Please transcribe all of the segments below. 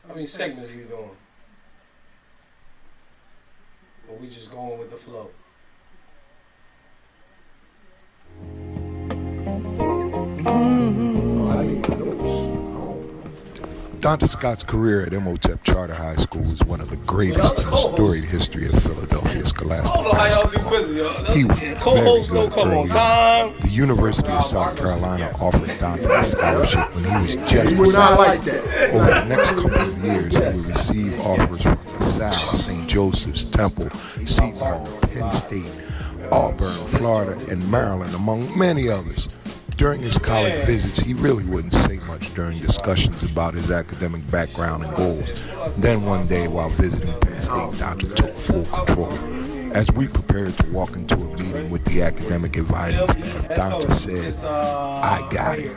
How many segments we doing? Or we just going with the flow? Dante Scott's career at Imhotep Charter High School is one of the greatest in the storied history of Philadelphia scholastic basketball. He was very good early on. The University of South Carolina offered Dante a scholarship when he was just a sophomore. Over the next couple of years, he would receive offers from LaSalle, St. Joseph's, Temple, Seton Hall, Penn State, Auburn, Florida, and Maryland, among many others. During his college visits, he really wouldn't say much during discussions about his academic background and goals. Then one day, while visiting Penn State, Dante took full control. As we prepared to walk into a meeting with the academic advising staff, Dante said, "I got it."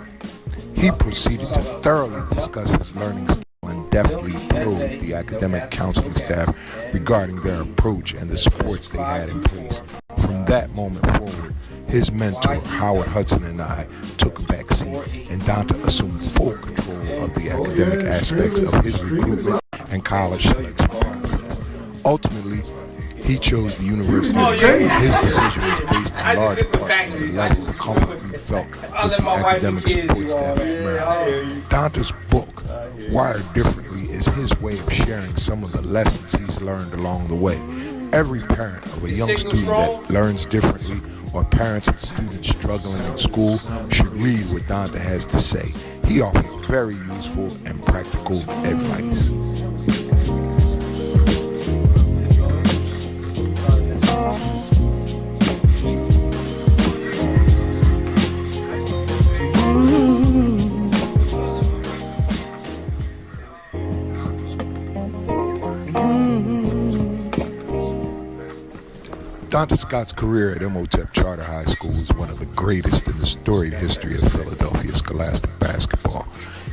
He proceeded to thoroughly discuss his learning style and deftly probed the academic counseling staff regarding their approach and the supports they had in place. From that moment forward, his mentor, Howard Hudson, and I took a back seat, and Dante assumed full control of the academic aspects of his recruitment and college selection process. Ultimately, he chose the University of Maryland. His decision was based in large part on the level of comfort he felt with the academic support staff at Maryland. Dante's book, Wired Differently, is his way of sharing some of the lessons he's learned along the way. Every parent of a young student that learns differently, or parents of students struggling in school, should read what Dante has to say. He offers very useful and practical advice. Dante Scott's career at Imhotep Charter High School is one of the greatest in the storied history of Philadelphia scholastic basketball.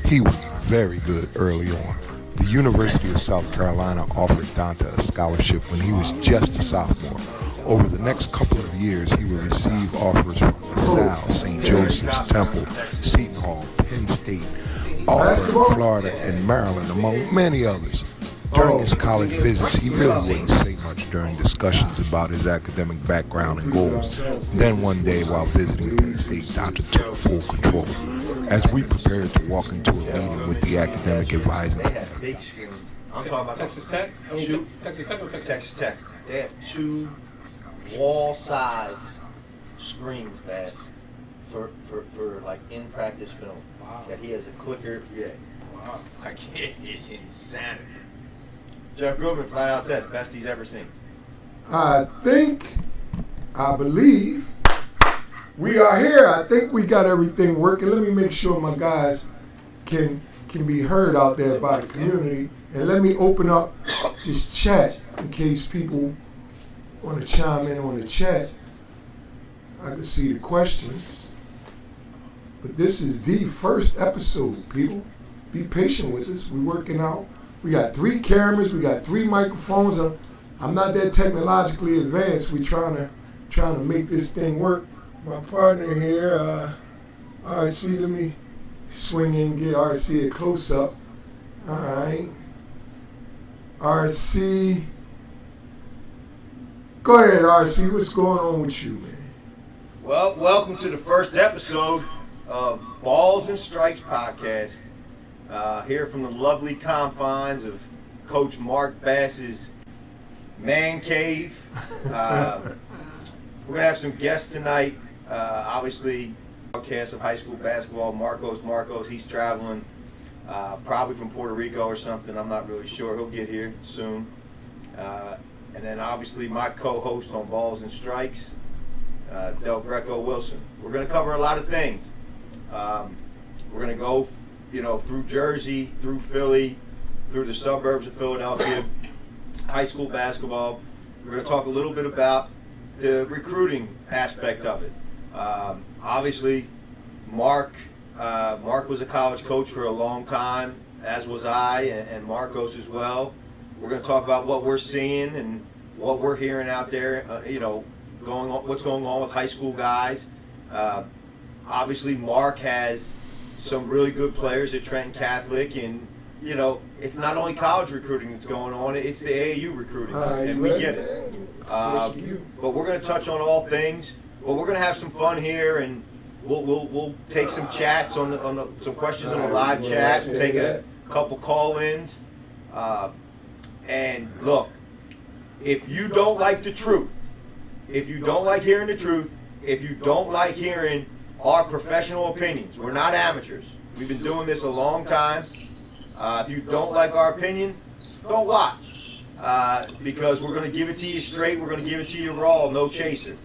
He was very good early on. The University of South Carolina offered Dante a scholarship when he was just a sophomore. Over the next couple of years, he would receive offers from LaSalle, St. Joseph's, Temple, Seton Hall, Penn State, Auburn, Florida, and Maryland, among many others. During his college visits, he really wouldn't say much during discussions about his academic background and goals. Then one day, while visiting Penn State, Dante took full control. As we prepared to walk into a meeting with the academic advising staff. I'm talking about Texas Tech? Texas Tech or Texas Tech. They have 2 wall-size screens, Bass, for like in-practice film. Wow. That he has a clicker. Yeah. Wow. Like, it's insanity. Jeff Goodman flat out said, best he's ever seen. I believe we are here. I think we got everything working. Let me make sure my guys can be heard out there by the community. And let me open up this chat in case people want to chime in on the chat. I can see the questions. But this is the first episode, people. Be patient with us. We're working out. We got 3 cameras. We got 3 microphones. I'm not that technologically advanced. We're trying to make this thing work. My partner here, RC, let me swing in and get RC a close-up. All right. RC. Go ahead, RC. What's going on with you, man? Well, welcome to the first episode of Ballz and Strikes podcast. Here from the lovely confines of Coach Mark Bass's man cave. We're going to have some guests tonight. Obviously, broadcast of high school basketball, Morcos, he's traveling probably from Puerto Rico or something. I'm not really sure. He'll get here soon. And then obviously my co-host on Ballz and Strikes, Del Greco Wilson. We're going to cover a lot of things. We're going to go, through Jersey, through Philly, through the suburbs of Philadelphia, high school basketball. We're going to talk a little bit about the recruiting aspect of it. Obviously, Mark was a college coach for a long time, as was I, and Morcos as well. We're going to talk about what we're seeing and what we're hearing out there, what's going on with high school guys. Obviously, Mark has some really good players at Trenton Catholic, and it's not only college recruiting that's going on; it's the AAU recruiting, and we get it. But we're going to touch on all things. But we're going to have some fun here, and we'll take some chats on some questions on the live chat. We'll take a couple call-ins. And look, if you don't like the truth, if you don't like hearing the truth, if you don't like hearing our professional opinions, we're not amateurs. We've been doing this a long time. If you don't like our opinion, don't watch. Because we're going to give it to you straight. We're going to give it to you raw, no chaser.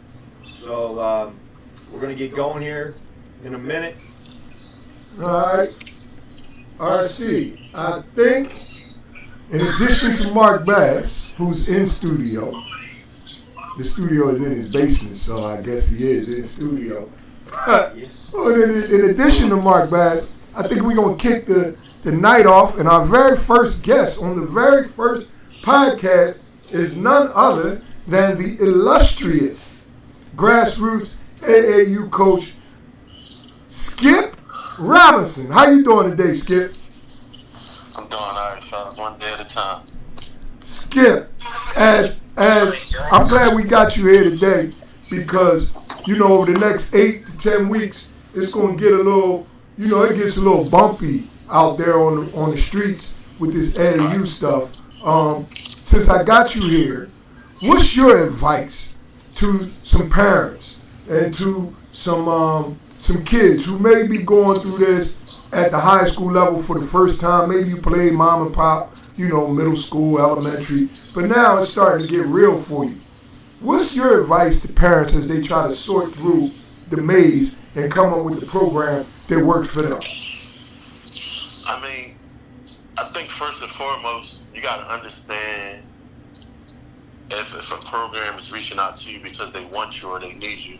So we're going to get going here in a minute. All right. RC, I think in addition to Mark Bass, who's in studio, the studio is in his basement, so I guess he is in studio. In addition to Mark Bass, I think we're going to kick the night off, and our very first guest on the very first podcast is none other than the illustrious grassroots AAU coach, Skip Robinson. How you doing today, Skip? I'm doing all right, fellas, one day at a time. Skip, as I'm glad we got you here today, because over the next 8 to 10 weeks, it's going to get a little, it gets a little bumpy out there on the streets with this AAU stuff. Since I got you here, what's your advice to some parents and to some kids who may be going through this at the high school level for the first time? Maybe you played mom and pop, middle school, elementary, but now it's starting to get real for you. What's your advice to parents as they try to sort through the maze and come up with the program that works for them? I think first and foremost, you got to understand if a program is reaching out to you because they want you or they need you.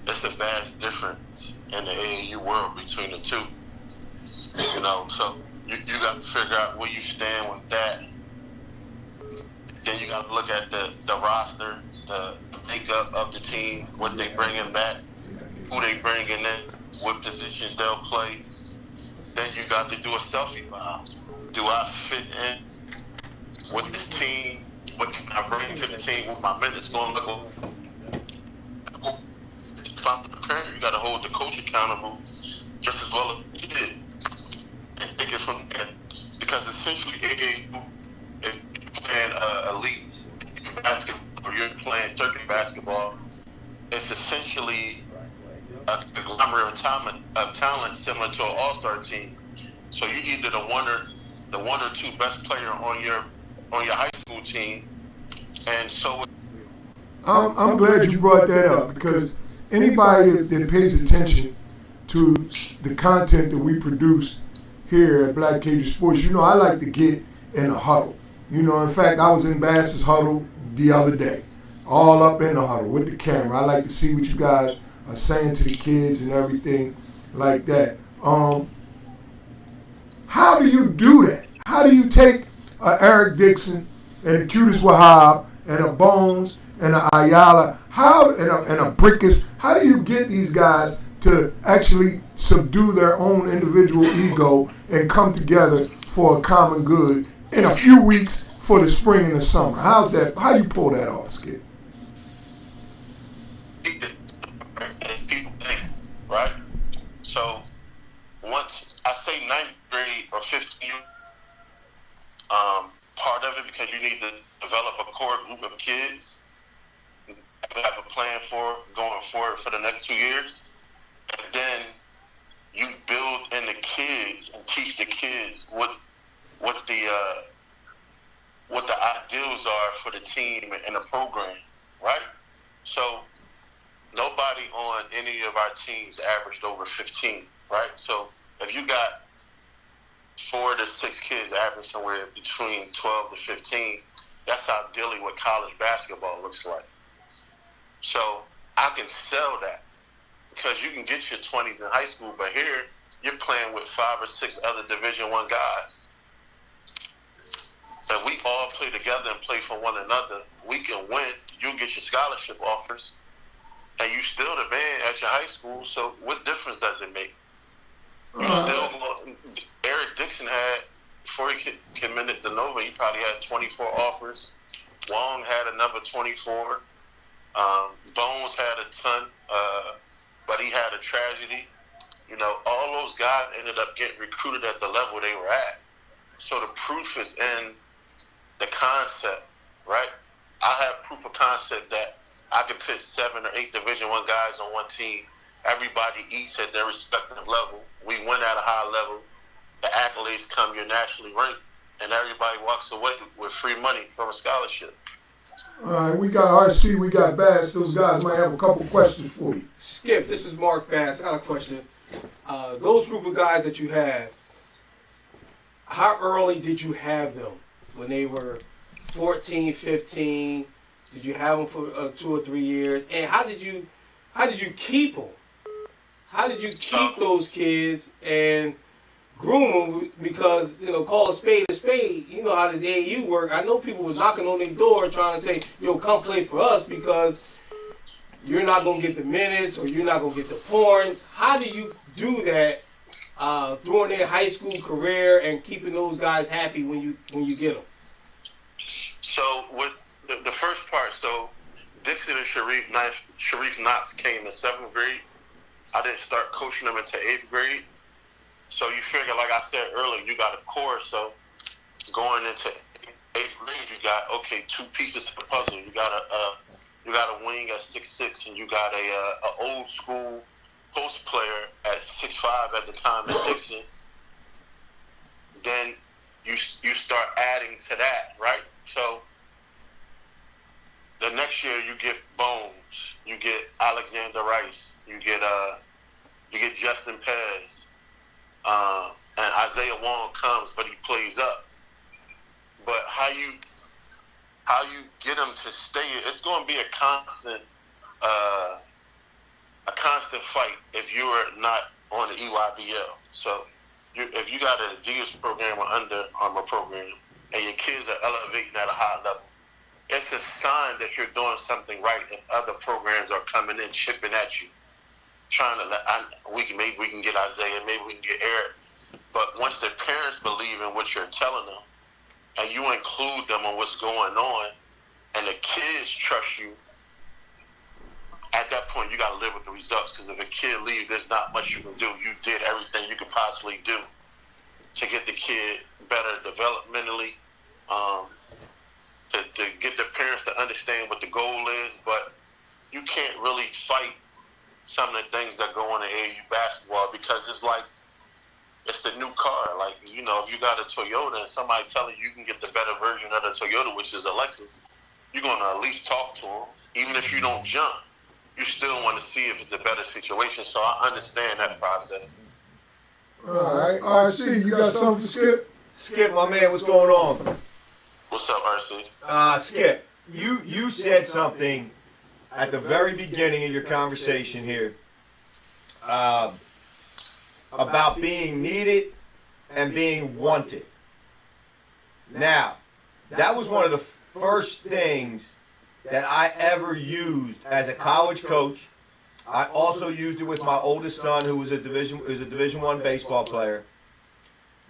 It's a vast difference in the AAU world between the two. So you got to figure out where you stand with that. Then you got to look at the roster, the makeup of the team, what they bringing back, who they bringing in, what positions they'll play. Then you got to do a self-eval. Do I fit in with this team? What can I bring to the team? What my minutes going to look like? If I'm the parent, you got to hold the coach accountable just as well as you did. And take it from there. Because essentially, AAU, if you're playing elite basketball or you're playing circuit basketball, it's essentially a conglomerate of talent similar to an all-star team. So you're either the one or two best player on your high school team, and so. I'm glad you brought that up, because anybody that pays attention to the content that we produce here at Black Cajun Sports, I like to get in a huddle. In fact, I was in Bass's huddle the other day, all up in the huddle with the camera. I like to see what you guys are saying to the kids and everything like that. How do you do that? How do you take Eric Dixon and a Cutis Wahab and a Bones and a Ayala and a Brickus? How do you get these guys to actually subdue their own individual ego and come together for a common good in a few weeks for the spring and the summer? How's that? How you pull that off, Skip? People think, right? So once I say 9th grade or 5th year, part of it because you need to develop a core group of kids that have a plan for going forward for the next 2 years, and then you build in the kids and teach the kids what what the ideals are for the team and the program, right? So nobody on any of our teams averaged over 15, right? So if you got 4 to 6 kids average somewhere between 12 to 15, that's ideally what college basketball looks like. So I can sell that because you can get your 20s in high school, but here you're playing with 5 or 6 other Division I guys. If we all play together and play for one another, we can win. You'll get your scholarship offers, and you still the man at your high school. So what difference does it make? You still Eric Dixon had, before he committed to Nova, he probably had 24 offers. Wong had another 24. Bones had a ton, but he had a tragedy. You know, all those guys ended up getting recruited at the level they were at. So the proof is in the concept, right? I have proof of concept that I could put 7 or 8 Division I guys on one team. Everybody eats at their respective level. We win at a high level. The accolades come, you're nationally ranked, and everybody walks away with free money from a scholarship. All right, we got RC, we got Bass. Those guys might have a couple questions for you. Skip, this is Mark Bass. I got a question. Those group of guys that you have, how early did you have them? When they were 14, 15? Did you have them for 2 or 3 years? And how did you keep them? How did you keep those kids and groom them? Because, you know, call a spade a spade. You know how this AAU work. I know people was knocking on their door trying to say, yo, come play for us because you're not going to get the minutes or you're not going to get the points. How do you do that during their high school career and keeping those guys happy when you get them? So with the first part, so Dixon and Sharif Knox came in 7th grade. I didn't start coaching them until 8th grade. So you figure, like I said earlier, you got a core. So going into 8th grade, you got, okay, 2 pieces to the puzzle. You got a wing at 6'6", and you got a old school post player at 6'5" at the time at Dixon. Then you start adding to that, right? So the next year you get Bones, you get Alexander Rice, you get Justin Pez, and Isaiah Wong comes, but he plays up. But how you get them to stay? It's going to be a constant fight if you are not on the EYBL. So if you got an Adidas program or Under Armour program, and your kids are elevating at a high level, it's a sign that you're doing something right, and other programs are coming in, chipping at you, trying to maybe we can get Isaiah, maybe we can get Eric. But once the parents believe in what you're telling them, and you include them on what's going on, and the kids trust you, at that point you got to live with the results. Because if a kid leaves, there's not much you can do. You did everything you could possibly do to get the kid better developmentally, to get the parents to understand what the goal is. But you can't really fight some of the things that go on in AAU basketball, because it's the new car. Like, you know, if you got a Toyota and somebody telling you can get the better version of the Toyota, which is a Lexus, you're going to at least talk to them. Even if you don't jump, you still want to see if it's a better situation. So I understand that process. All right, RC, you got something for Skip? Skip, my man, what's going on? What's up, RC? Skip, you said something at the very beginning of your conversation here about being needed and being wanted. Now, that was one of the first things that I ever used as a college coach. I also used it with my oldest son, who was a Division I baseball player.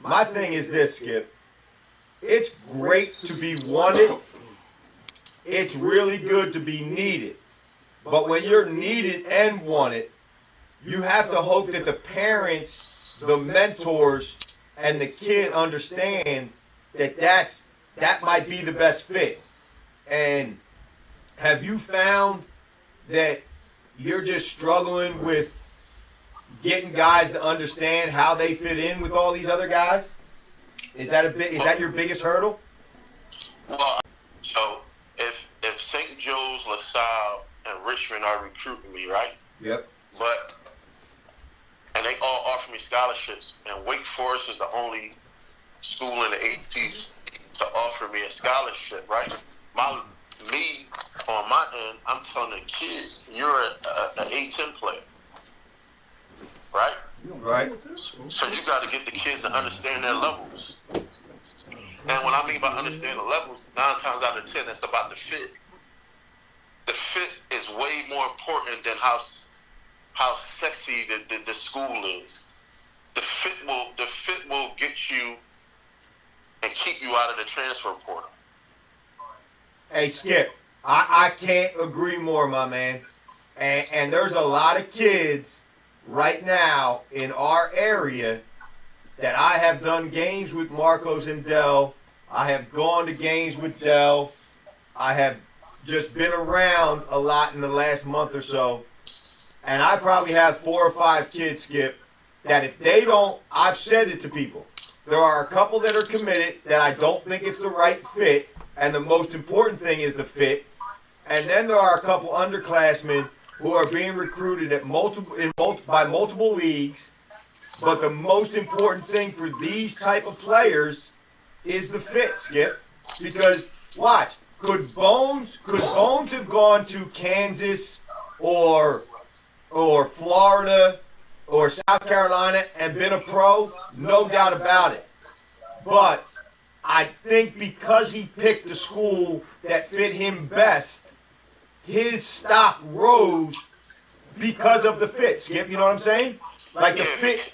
My thing is this, Skip. It's great to be wanted. It's really good to be needed. But when you're needed and wanted, you have to hope that the parents, the mentors, and the kid understand that that might be the best fit. And have you found that you're just struggling with getting guys to understand how they fit in with all these other guys? Is that your biggest hurdle? Well, so if St. Joe's, LaSalle, and Richmond are recruiting me, right? Yep. And they all offer me scholarships, and Wake Forest is the only school in the AAC to offer me a scholarship, right? Me on my end, I'm telling the kids, you're an A-10 player, right? Right. So you got to get the kids to understand their levels. And when I mean by understand the levels, 9 times out of 10, it's about the fit. The fit is way more important than how sexy the school is. The fit will get you and keep you out of the transfer portal. Hey, Skip, I can't agree more, my man. And there's a lot of kids right now in our area that I have done games with Morcos and Dell. I have gone to games with Dell. I have just been around a lot in the last month or so. And I probably have 4 or 5 kids, Skip, that if they don't, I've said it to people. There are a couple that are committed that I don't think it's the right fit. And the most important thing is the fit. And then there are a couple underclassmen who are being recruited by multiple leagues. But the most important thing for these type of players is the fit, Skip. Because, watch, could Bones have gone to Kansas or Florida or South Carolina and been a pro? No doubt about it. But I think because he picked the school that fit him best, his stock rose because of the fit, Skip. You know what I'm saying? Like the fit.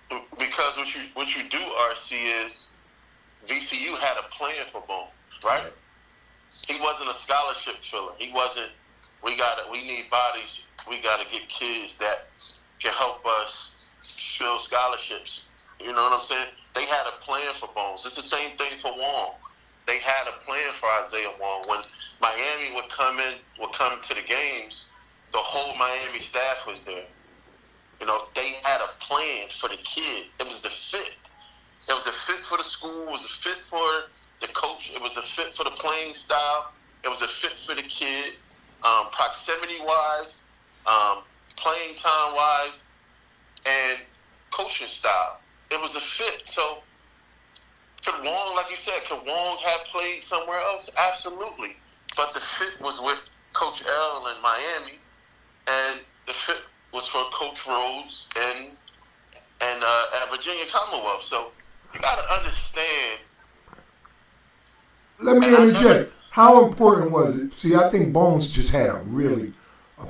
Because what you do, RC, is VCU had a plan for Bones, right? He wasn't a scholarship filler. He wasn't, we need bodies. We got to get kids that can help us fill scholarships. You know what I'm saying? They had a plan for Bones. It's the same thing for Wong. They had a plan for Isaiah Wong. When Miami would come to the games, the whole Miami staff was there. You know, they had a plan for the kid. It was the fit. It was a fit for the school. It was a fit for the coach. It was a fit for the playing style. It was a fit for the kid, proximity-wise, playing time-wise, and coaching style. It was a fit. So could Wong, like you said, could Wong have played somewhere else? Absolutely. But the fit was with Coach L in Miami, and the fit was for Coach Rhodes and at Virginia Commonwealth. So you got to understand. Let me interject. How important was it? See, I think Bones just had a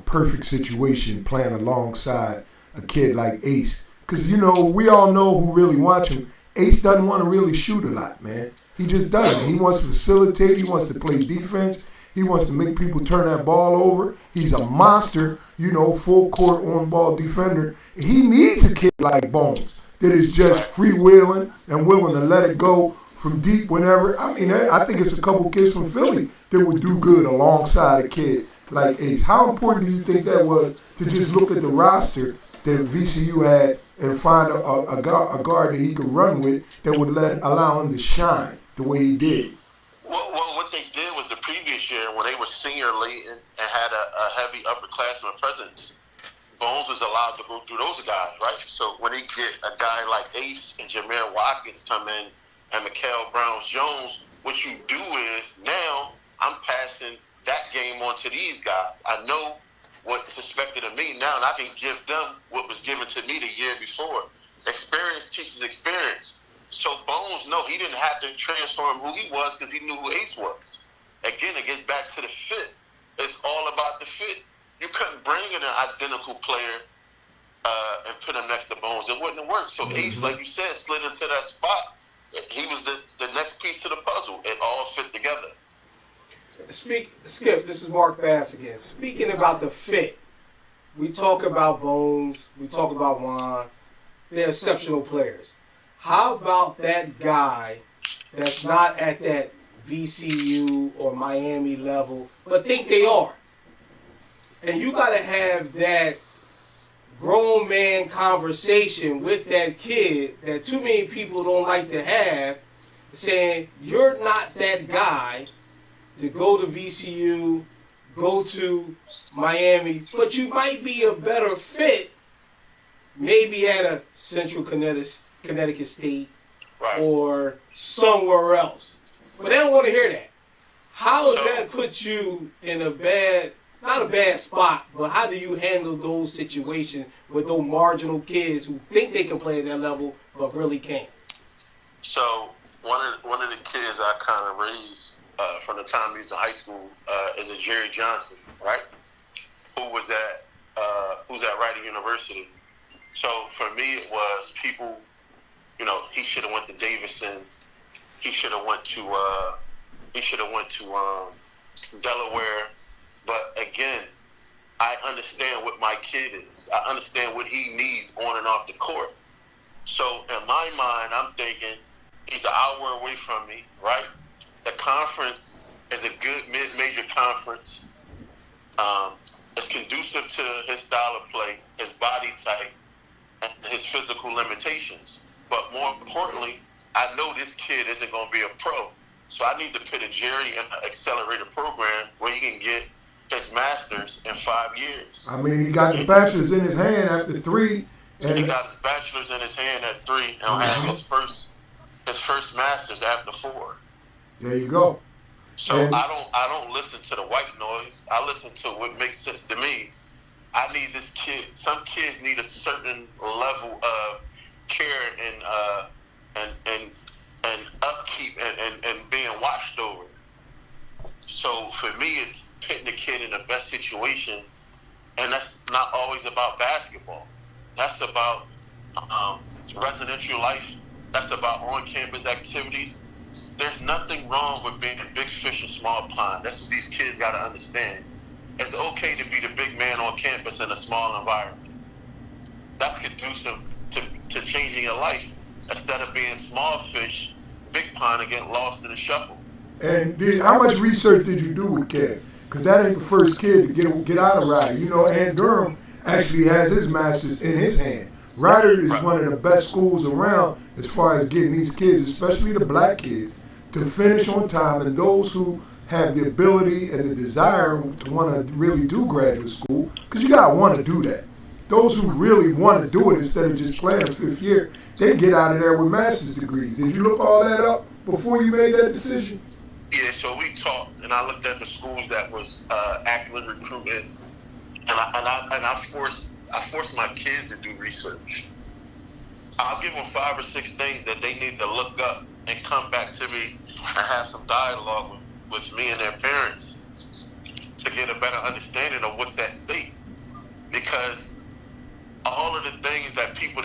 perfect situation playing alongside a kid like Ace. Because, you know, we all know who really watch him. Ace doesn't want to really shoot a lot, man. He just doesn't. He wants to facilitate. He wants to play defense. He wants to make people turn that ball over. He's a monster, you know, full court on-ball defender. He needs a kid like Bones that is just freewheeling and willing to let it go from deep whenever. I mean, I think it's a couple kids from Philly that would do good alongside a kid like Ace. How important do you think that was to just look at the roster that VCU had and find a guard that he could run with that would allow him to shine the way he did? Well, what they did was the previous year when they were senior laden and had a heavy upperclassman presence, Bones was allowed to go through those guys, right? So when they get a guy like Ace and Jameer Watkins come in and Mikael Browns-Jones, what you do is now I'm passing that game on to these guys. I know what's expected of me now, and I can give them what was given to me the year before. Experience teaches experience. So Bones, no, he didn't have to transform who he was because he knew who Ace was. Again, it gets back to the fit. It's all about the fit. You couldn't bring in an identical player and put him next to Bones. It wouldn't have worked. So Ace, like you said, slid into that spot. He was the next piece to the puzzle. It all fit together. Skip, this is Mark Bass again. Speaking about the fit, we talk about Bones, we talk about Juan. They're exceptional players. How about that guy that's not at that VCU or Miami level, but think they are? And you got to have that grown man conversation with that kid that too many people don't like to have. saying you're not that guy to go to VCU, go to Miami, but you might be a better fit maybe at a Central Connecticut State or somewhere else. But they don't want to hear that. How does that put you in a bad, not a bad spot, but how do you handle those situations with those marginal kids who think they can play at that level but really can't? So one of the kids I kind of raised from the time he was in high school is a Jerry Johnson, right? Who was at Rider University. So for me, it was people. You know, he should have went to Davidson. He should have went to Delaware. But again, I understand what my kid is. I understand what he needs on and off the court. So in my mind, I'm thinking he's an hour away from me, right? The conference is a good mid-major conference. It's conducive to his style of play, his body type, and his physical limitations. But more importantly, I know this kid isn't going to be a pro. So I need to put a Jerry in an accelerated program where he can get his master's in 5 years. I mean, he got the bachelor's in his hand after 3. And he got his bachelor's in his hand at 3 and have his first master's after 4. There you go. So I don't listen to the white noise. I listen to what makes sense to me. I need this kid. Some kids need a certain level of care and upkeep and being watched over. So for me, it's putting the kid in the best situation, and that's not always about basketball. That's about residential life. That's about on-campus activities. There's nothing wrong with being a big fish in small pond. That's what these kids got to understand. It's okay to be the big man on campus in a small environment. That's conducive to changing your life instead of being small fish, big pond, and getting lost in the shuffle. And how much research did you do with Kev? Because that ain't the first kid to get out of Ryder. You know, Ann Durham actually has his master's in his hand. Ryder is one of the best schools around as far as getting these kids, especially the black kids, to finish on time, and those who have the ability and the desire to want to really do graduate school, because you got to want to do that. Those who really want to do it instead of just playing a 5th year, they get out of there with master's degrees. Did you look all that up before you made that decision? Yeah, so we talked, and I looked at the schools that was actively recruiting, and I forced my kids to do research. I'll give them 5 or 6 things that they need to look up and come back to me and have some dialogue with me and their parents to get a better understanding of what's at stake. Because all of the things that people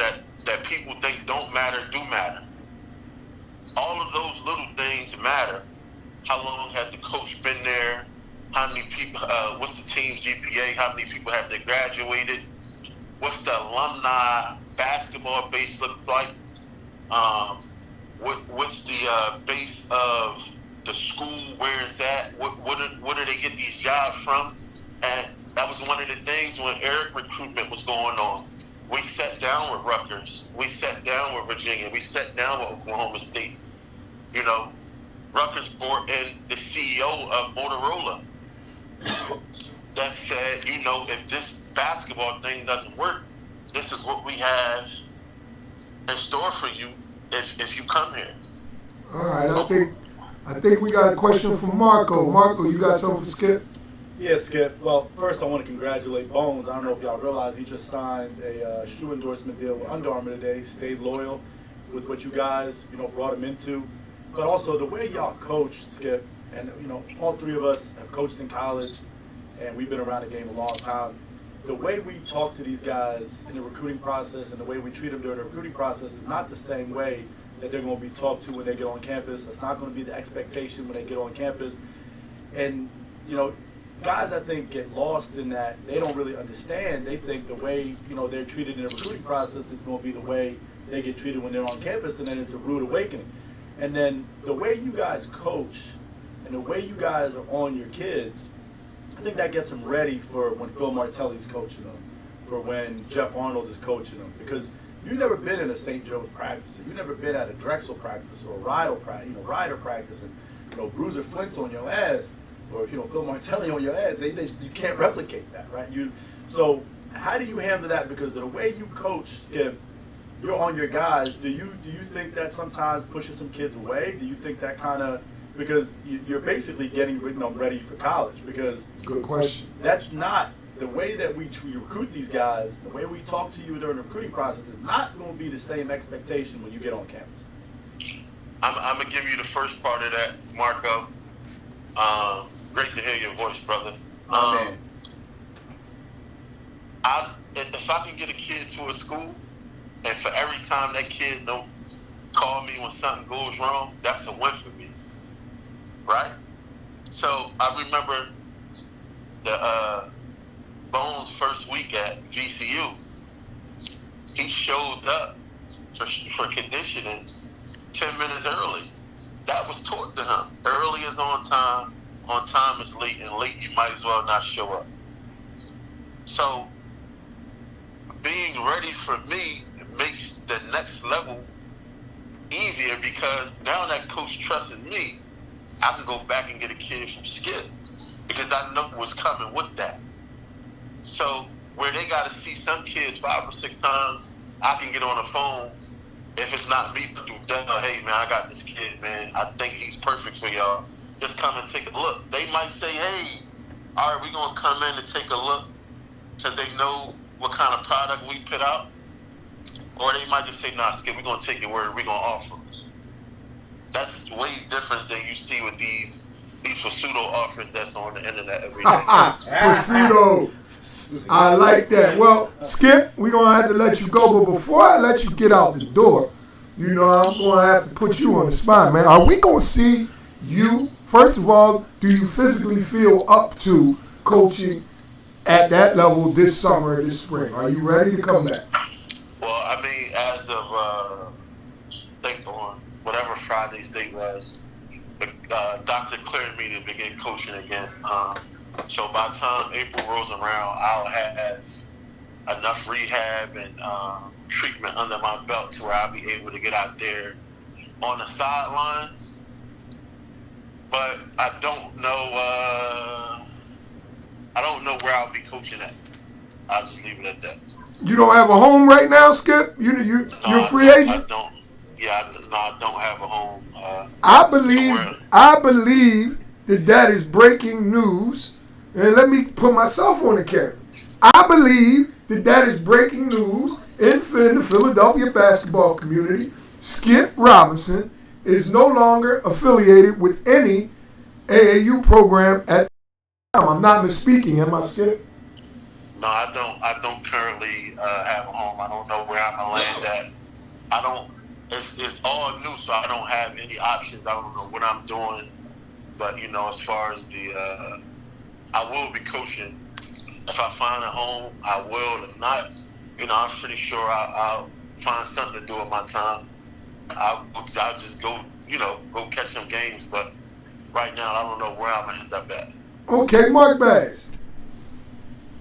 think don't matter do matter. All of those little things matter. How long has the coach been there? How many people? What's the team's GPA? How many people have they graduated? What's the alumni basketball base look like? What's the base of the school? Where it's at? What do they get these jobs from? And that was one of the things when Eric Recruitment was going on. We sat down with Rutgers. We sat down with Virginia. We sat down with Oklahoma State. You know, Rutgers brought in the CEO of Motorola that said, you know, if this basketball thing doesn't work, this is what we have in store for you if you come here. All right, I think we got a question from Marco. Marco, you got something for Skip? Yeah, Skip. Well, first I want to congratulate Bones. I don't know if y'all realize he just signed a shoe endorsement deal with Under Armour today. Stayed loyal with what you guys, brought him into. But also the way y'all coached, Skip, and all 3 of us have coached in college, and we've been around the game a long time. The way we talk to these guys in the recruiting process and the way we treat them during the recruiting process is not the same way that they're going to be talked to when they get on campus. It's not going to be the expectation when they get on campus. And, guys, I think, get lost in that they don't really understand. They think the way, they're treated in the recruiting process is going to be the way they get treated when they're on campus, and then it's a rude awakening. And then the way you guys coach and the way you guys are on your kids, I think that gets them ready for when Phil Martelli's coaching them, for when Jeff Arnold is coaching them. Because You've never been in a St. Joe's practice. You've never been at a Drexel practice or a rider practice, and Bruiser Flint's on your ass, or Phil Martelli on your ass. You can't replicate that, right? So how do you handle that? Because of the way you coach, Skip, you're on your guys. Do you think that sometimes pushes some kids away? Do you think that kind of, because you're basically getting them ready for college? Because good question. That's not the way that we recruit these guys. The way we talk to you during the recruiting process is not going to be the same expectation when you get on campus. I'm gonna give you the first part of that, Marco. Great to hear your voice, brother. Man. If I can get a kid to a school, and for every time that kid don't call me when something goes wrong, that's a win for me, right? So I remember the Bones' first week at VCU. He showed up for conditioning 10 minutes early. That was taught to him. Early is on time is late, and late you might as well not show up. So being ready for me makes the next level easier, because now that coach trusts me, I can go back and get a kid from Skip because I know what's coming with that. So where they got to see some kids 5 or 6 times, I can get on the phone. If it's not me, hey man, I got this kid, man. I think he's perfect for y'all. Just come and take a look. They might say, hey, all right, we're going to come in and take a look because they know what kind of product we put out. Or they might just say, nah, Skip, we're going to take your word. We're going to offer. That's way different than you see with these pseudo offers that's on the internet every day. Pseudo. I like that. Well, Skip, we're going to have to let you go. But before I let you get out the door, I'm going to have to put you on the spot, man. Are we going to see you, first of all, do you physically feel up to coaching at that level this summer, this spring? Are you ready to come back? Well, I mean, as of, I think on whatever Friday's date was, the doctor cleared me to begin coaching again. So by the time April rolls around, I'll have enough rehab and treatment under my belt to where I'll be able to get out there on the sidelines. But I don't know where I'll be coaching at. I'll just leave it at that. You don't have a home right now, Skip? You're a free agent? I don't. Yeah, I don't have a home. I believe that is breaking news. And let me put myself on the camera. I believe that is breaking news in the Philadelphia basketball community. Skip Robinson is no longer affiliated with any AAU program at the time. I'm not misspeaking, am I, Skip? No, I don't currently have a home. I don't know where I'm gonna land at. It's all new, so I don't have any options. I don't know what I'm doing. But as far as I will be coaching. If I find a home, I will. If not, I'm pretty sure I'll find something to do with my time. I'll just go catch some games. But right now, I don't know where I'm gonna end up at. Okay, Mark Ballz.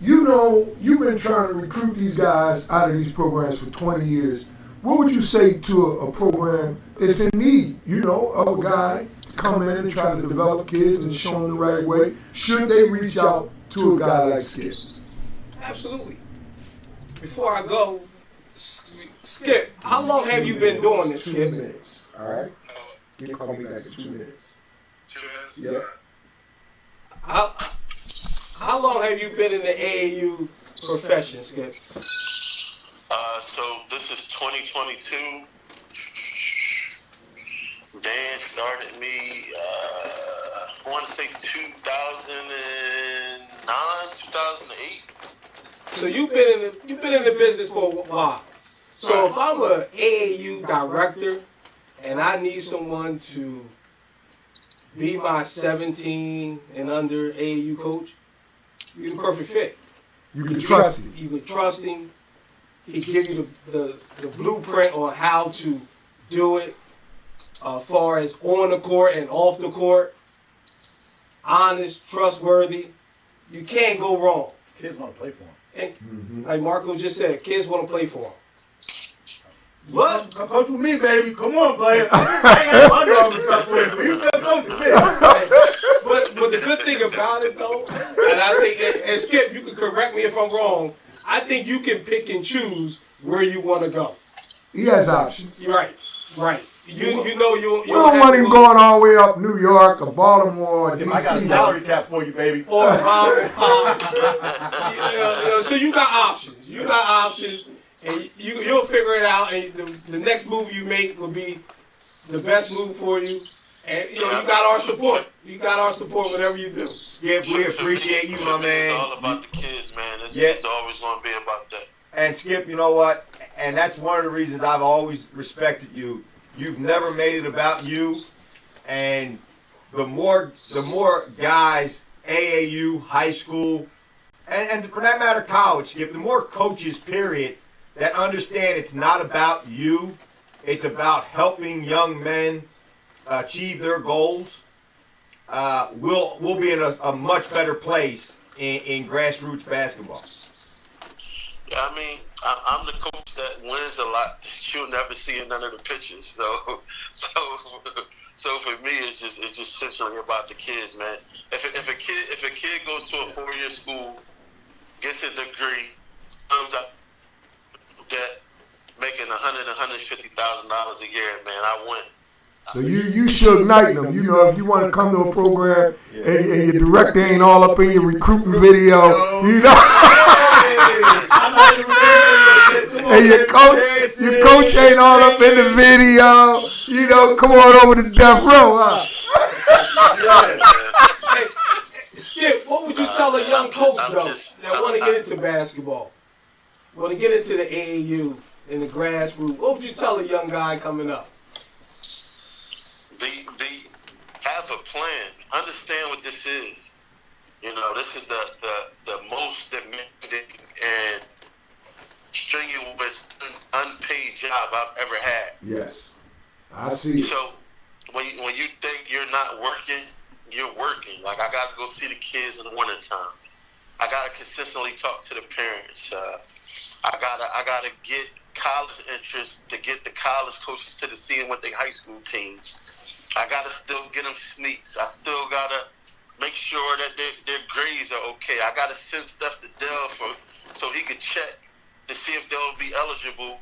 You've been trying to recruit these guys out of these programs for 20 years. What would you say to a program that's in need, of a guy to come in and try to develop kids and show them the right way? Should they reach out to a guy like Skip? Absolutely. Before I go, Skip, how long have you been doing this, Skip? 2 minutes, all right? Call me back in 2 minutes. 2 minutes? Yeah. How long have you been in the AAU profession, Skip? So this is 2022. Dan started me, I want to say 2009, 2008. So you've been in the business for a while. So if I'm an AAU director and I need someone to be my 17 and under AAU coach, you're the perfect fit. You can trust him. You can trust him. He give you the blueprint on how to do it, as far as on the court and off the court. Honest, trustworthy. You can't go wrong. Kids want to play for him. And like Marco just said, kids want to play for him. What? Come coach with me, baby. Come on, player. I ain't got no Under Armour stuff with me. You still coach with me. But the good thing about it, though, and I think, and Skip, you can correct me if I'm wrong, I think you can pick and choose where you want to go. He has options. Right. You know you we don't want him going all the way up New York or Baltimore or I got a DC. salary cap for you, baby. or mom and pop. So you got options. You got options, and you'll figure it out. And the next move you make will be the best move for you. And you got our support. You got our support whatever you do. Skip, we appreciate you, my man. It's all about the kids, man. It's always going to be about that. And Skip, you know what? And that's one of the reasons I've always respected you. You've never made it about you. And the more guys, AAU, high school, and for that matter, college, Skip, the more coaches, period, that understand it's not about you. It's about helping young men achieve their goals. We'll be in a much better place in grassroots basketball. Yeah, I mean, I'm the coach that wins a lot. You'll never see in none of the pictures. So for me, it's just essentially about the kids, man. If a kid goes to a 4-year school, gets a degree, comes out that making $150,000 a year, man, I win. So you should knight them. You know, if you want to come to a program and your director ain't all up in your recruiting video, you know. And your coach ain't all up in the video. You know, come on over to Death Row, huh? Hey, Skip, what would you tell a young coach though that want to get into basketball, want to get into the AAU and the grassroots? What would you tell a young guy coming up? Have a plan. Understand what this is. You know, this is the most demanding and strenuous unpaid job I've ever had. Yes, I see it. So when you think you're not working, you're working. Like, I got to go see the kids in the wintertime. I got to consistently talk to the parents. I gotta get college interest to get the college coaches to see them with their high school teams. I gotta still get them sneaks. I still gotta make sure that their grades are okay. I gotta send stuff to Dell so he could check to see if they'll be eligible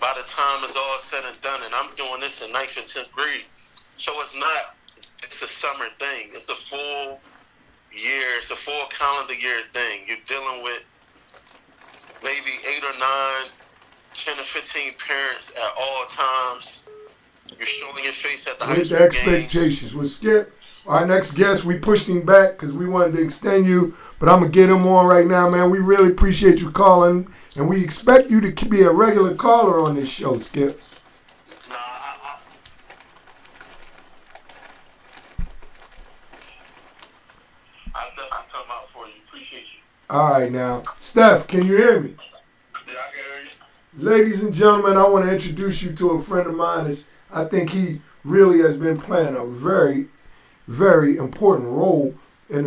by the time it's all said and done. And I'm doing this in 9th and 10th grade. So it's a summer thing. It's a full year. It's a full calendar year thing. You're dealing with maybe 8 or 9, 10 or 15 parents at all times. You're showing your face at the high school games. With the expectations. With Skip, our next guest, we pushed him back because we wanted to extend you, but I'm going to get him on right now, man. We really appreciate you calling, and we expect you to be a regular caller on this show, Skip. I'll come out for you. Appreciate you. All right, now. Steph, can you hear me? Yeah, I can hear you. Ladies and gentlemen, I want to introduce you to a friend of mine. I think he really has been playing a very, very important role in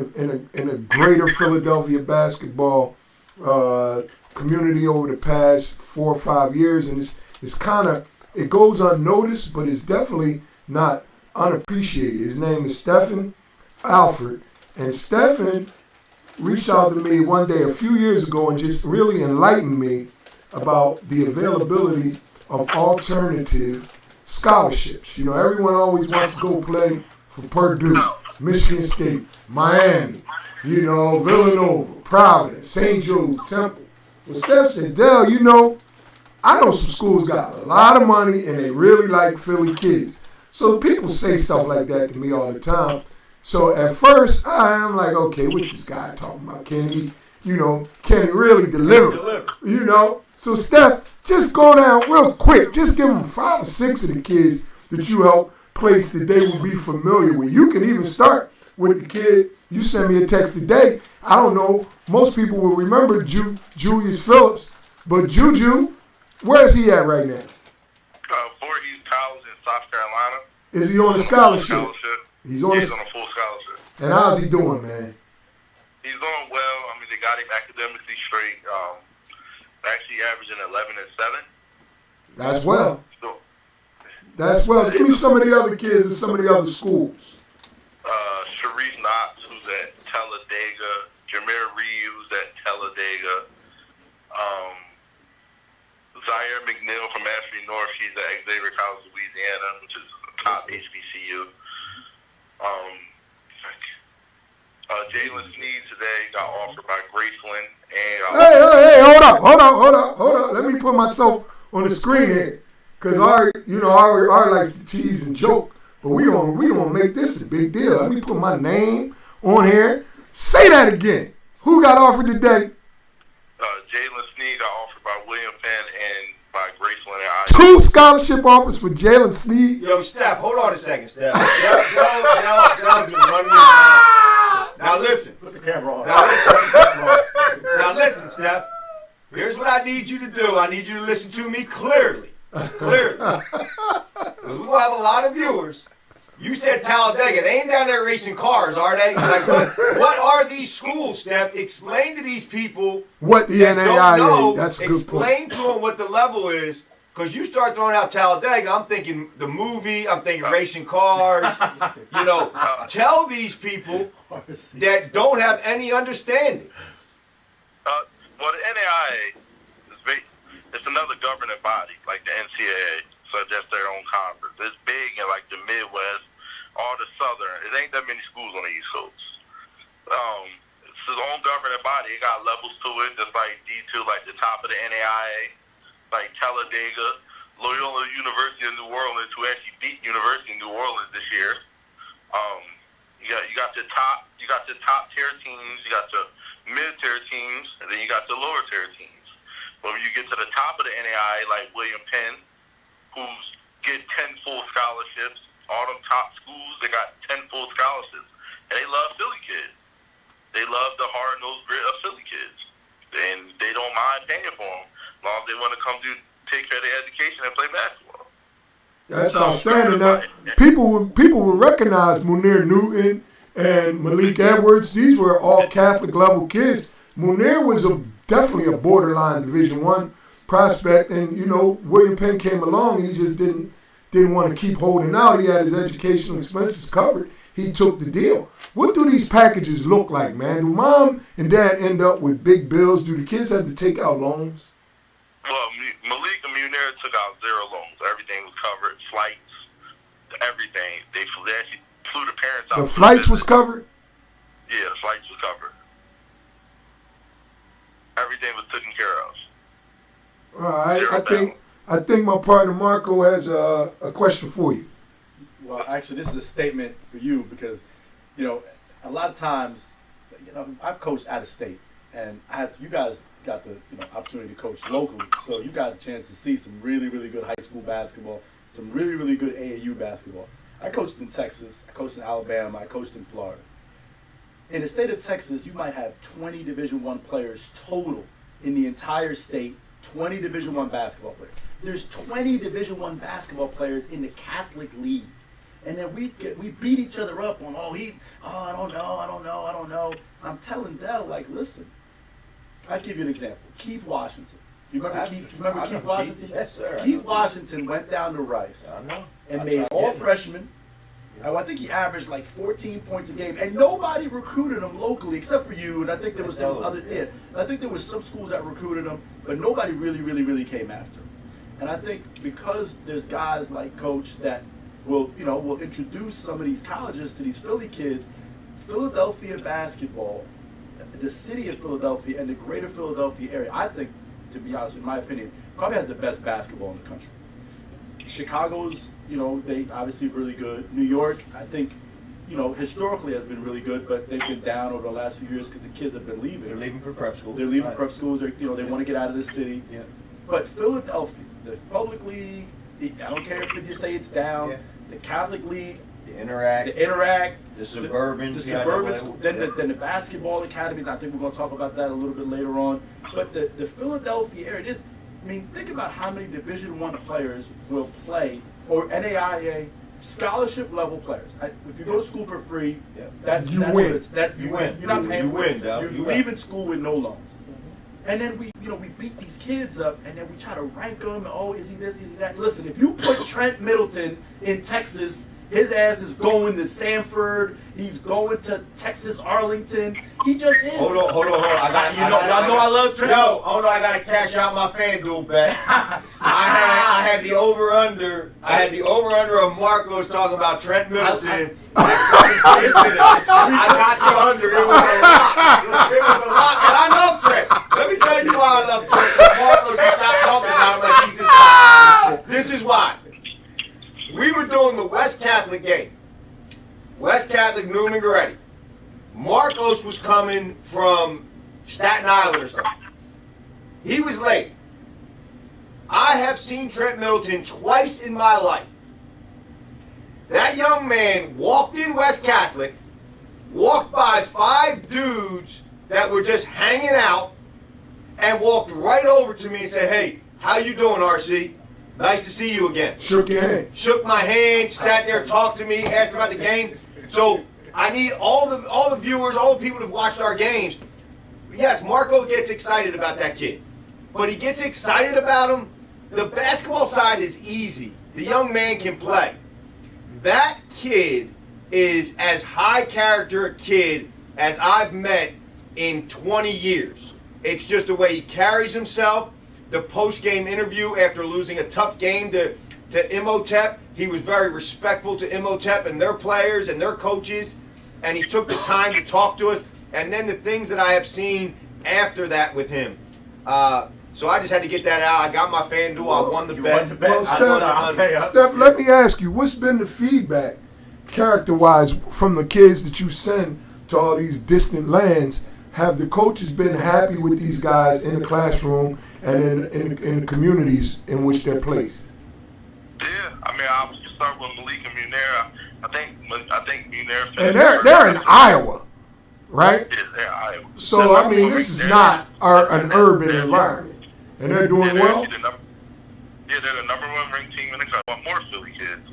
a greater Philadelphia basketball community over the past 4 or 5 years, and it's kind of, it goes unnoticed, but it's definitely not unappreciated. His name is Stephen Alford, and Stephen reached out to me one day a few years ago and just really enlightened me about the availability of alternative scholarships. You know, everyone always wants to go play for Purdue, Michigan State, Miami, you know, Villanova, Providence, St. Joe's, Temple. Well, Steph said, Dell, you know, I know some schools got a lot of money and they really like Philly kids. So people say stuff like that to me all the time. So at first, I'm like, okay, what's this guy talking about? Can he really deliver? You know? So Steph, just go down real quick. Just give them 5 or 6 of the kids that you help place that they will be familiar with. You can even start with the kid. You sent me a text today. I don't know. Most people will remember Julius Phillips. But Juju, where is he at right now? Voorhees College in South Carolina. Is he on a scholarship? He's on a full scholarship. And how's he doing, man? He's doing well. I mean, they got him academically straight. Actually averaging 11 and 7. That's well. That's well. Give me some of the other kids and some of the other schools. Sharice Knox, who's at Talladega. Jameer Reeves, who's at Talladega. Zaire McNeil from Ashby North, she's at Xavier College, Louisiana, which is a top HBCU. Jalen Sneed today got offered by Graceland. And Hey, hold up. Let me put myself on the screen here. Because Ari likes to tease and joke. But we gonna make this a big deal. Let me put my name on here. Say that again. Who got offered today? Jalen Sneed got offered by William Penn and by Graceland. 2 scholarship offers for Jalen Sneed. Yo, Steph, hold on a second, Steph. Dell's been running this down. Now listen. Put the camera on. Now listen, Steph. Here's what I need you to do. I need you to listen to me clearly. Because we're going to have a lot of viewers. You said Talladega. They ain't down there racing cars, are they? Like, what are these schools, Steph? Explain to these people what the NAIA. That's a good point. Explain to them what the level is. Because you start throwing out Talladega, I'm thinking the movie, I'm thinking racing cars. Tell these people that don't have any understanding. Well, the NAIA it's another governing body, like the NCAA, so that's their own conference. It's big in like the Midwest, all the Southern. It ain't that many schools on the East Coast. It's its own governing body. It got levels to it, just like D2, like the top of the NAIA, like Talladega, Loyola University of New Orleans, who actually beat University of New Orleans this year. You got the top tier teams, you got the mid tier teams, and then you got the lower tier teams. But when you get to the top of the NAIA, like William Penn, who's get 10 full scholarships, all them top schools, they got 10 full scholarships. And they love Philly kids. They love the hard-nosed grit of Philly kids. And they don't mind paying for them, as long as they want to come take care of their education and play basketball. That's outstanding. Now, people will recognize Munir Newton and Malik Edwards. These were all Catholic level kids. Munir was definitely a borderline Division I prospect, and William Penn came along and he just didn't want to keep holding out. He had his educational expenses covered. He took the deal. What do these packages look like, man? Do mom and dad end up with big bills? Do the kids have to take out loans? Well, Malik and Munir took out 0 loans. Everything was covered. Flights, everything. They actually flew the parents out. The flights was covered? Yeah, the flights was covered. Everything was taken care of. All right. I think my partner Marco has a question for you. Well, actually, this is a statement for you because, a lot of times, I've coached out of state, and you guys got the opportunity to coach locally, so you got a chance to see some really, really good high school basketball, some really, really good AAU basketball. I coached in Texas, I coached in Alabama, I coached in Florida. In the state of Texas, you might have 20 Division I players total in the entire state, 20 Division I basketball players. There's 20 Division I basketball players in the Catholic League. And then we beat each other up on, I don't know. I'm telling Dell, listen, I'll give you an example. Keith Washington. You remember Keith Washington? Yes, sir. Keith Washington went down to Rice and made all freshmen. I think he averaged 14 points a game, and nobody recruited him locally except for you. And I think there was some other. Yeah, I think there was some schools that recruited him, but nobody really came after him. And I think because there's guys like Coach that will introduce some of these colleges to these Philly kids, Philadelphia basketball, the city of Philadelphia and the greater Philadelphia area, I think, to be honest, in my opinion, probably has the best basketball in the country. Chicago's, they obviously really good. New York, I think, historically has been really good, but they've been down over the last few years because the kids have been leaving. They're leaving for prep schools. They're leaving for prep schools. They want to get out of the city. Yeah. But Philadelphia, the public league, I don't care if you say it's down. Yeah. The Catholic League, the Interact, the Suburban, then the basketball academies. I think we're going to talk about that a little bit later on. But the Philadelphia area, think about how many Division I players will play, or NAIA scholarship level players. If you go to school for free, you win. You win. You're not paying. You win, Dog. You're leaving school with no loans. And then we beat these kids up, and then we try to rank them. And, oh, is he this? Is he that? Listen, if you put Trent Middleton in Texas, his ass is going to Sanford. He's going to Texas Arlington. He just is. Hold on. I love Trent. Yo, hold on. I gotta cash out my FanDuel bet. I had the over under. I had the over under of Morcos talking about Trent Middleton at 17 minutes. I got the under. It was a lot. It was a lot, and I love Trent. Let me tell you why I love Trent. So Morcos can stop talking about him like he's his guy. This is why. We were doing the West Catholic game. West Catholic, Newman Goretti. Morcos was coming from Staten Island or something. He was late. I have seen Trent Middleton twice in my life. That young man walked in West Catholic, walked by 5 dudes that were just hanging out, and walked right over to me and said, "Hey, how you doing, RC? Nice to see you again." Shook your hand. Shook my hand, sat there, talked to me, asked about the game. So I need all the viewers, all the people who've watched our games. Yes, Marco gets excited about that kid. But he gets excited about him. The basketball side is easy. The young man can play. That kid is as high character a kid as I've met in 20 years. It's just the way he carries himself. The post-game interview after losing a tough game to Imhotep, he was very respectful to Imhotep and their players and their coaches, and he took the time to talk to us. And then the things that I have seen after that with him. So I just had to get that out. I got my FanDuel. I won the bet. Well, Steph, let me ask you, what's been the feedback, character-wise, from the kids that you send to all these distant lands? Have the coaches been happy with these guys in the classroom and in the communities in which they're placed? Yeah, I mean, I was just start with Malik and Munera. I think Munera. And they're in Iowa, right? Yeah, they're in Iowa. So I mean, this is not an urban environment, and they're doing well. They're the number 1 ranked team in the country. Want more Philly kids.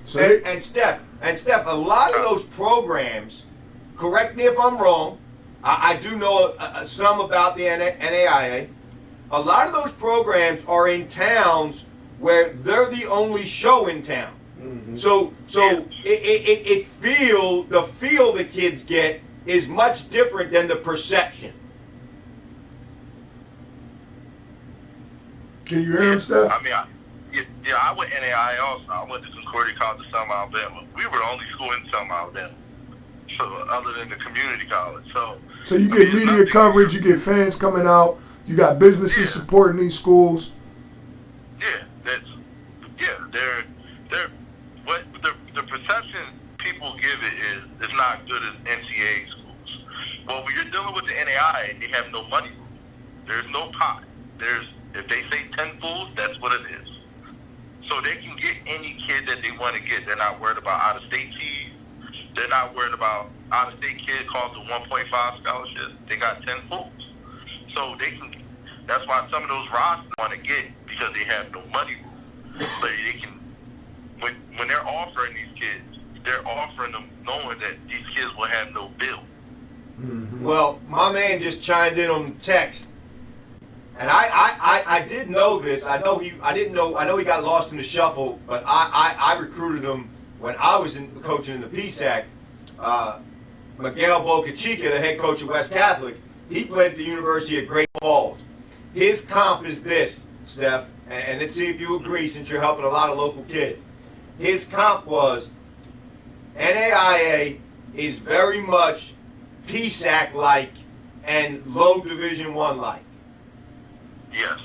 So and Steph, a lot of those programs. Correct me if I'm wrong. I do know some about the NAIA. A lot of those programs are in towns where they're the only show in town. Mm-hmm. So the feel the kids get is much different than the perception. Can you hear him, Steph? I mean, I went NAIA also. I went to Concordia College of Selma, Alabama. We were the only school in Selma, Alabama. So other than the community college, so you get media coverage, you get fans coming out, you got businesses supporting these schools. They're what the perception people give it is it's not good as NCAA schools. Well, when you're dealing with the NAIA, they have no money. There's no pot. If they say 10 fools, that's what it is. So they can get any kid that they want to get. They're not worried about out-of-state teams. They're not worried about out-of-state kids called the 1.5 scholarships. They got 10 fools. So they can. That's why some of those rosters want to get because they have no money. But they can. When they're offering these kids, they're offering them knowing that these kids will have no bill. Mm-hmm. Well, my man just chimed in on text, and I did know this. I know he got lost in the shuffle, but I recruited him when I was coaching in the PSAC. Miguel Bocachica, the head coach of West Catholic, he played at the University of Great Falls. His comp is this, Steph, and let's see if you agree since you're helping a lot of local kids. His comp was NAIA is very much PSAC-like and low Division I like. Yes.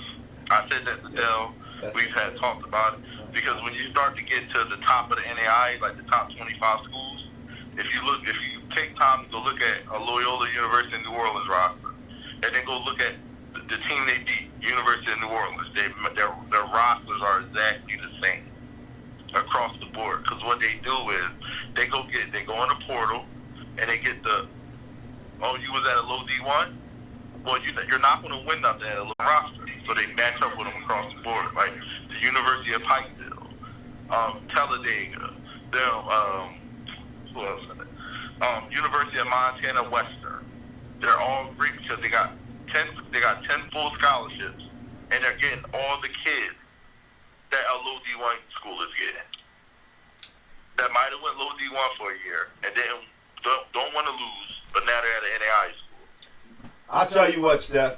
I said that to Dell. We've had talked about it. Because when you start to get to the top of the NAIA, like the top 25 schools, if you take time to go look at a Loyola University in New Orleans roster, and then go look at the team they beat, University of New Orleans, their rosters are exactly the same across the board. Because what they do is they go on the portal and they get you was at a low D1. Well, you're not going to win nothing at a low roster, so they match up with them across the board. Like the University of Pikeville, Talladega, who else? University of Montana Western. They're all great because they got 10 full scholarships, and they're getting all the kids that a low D1 school is getting. That might have went low D1 for a year and then don't want to lose, but now they're at an NAIA school. I'll tell you what, Steph.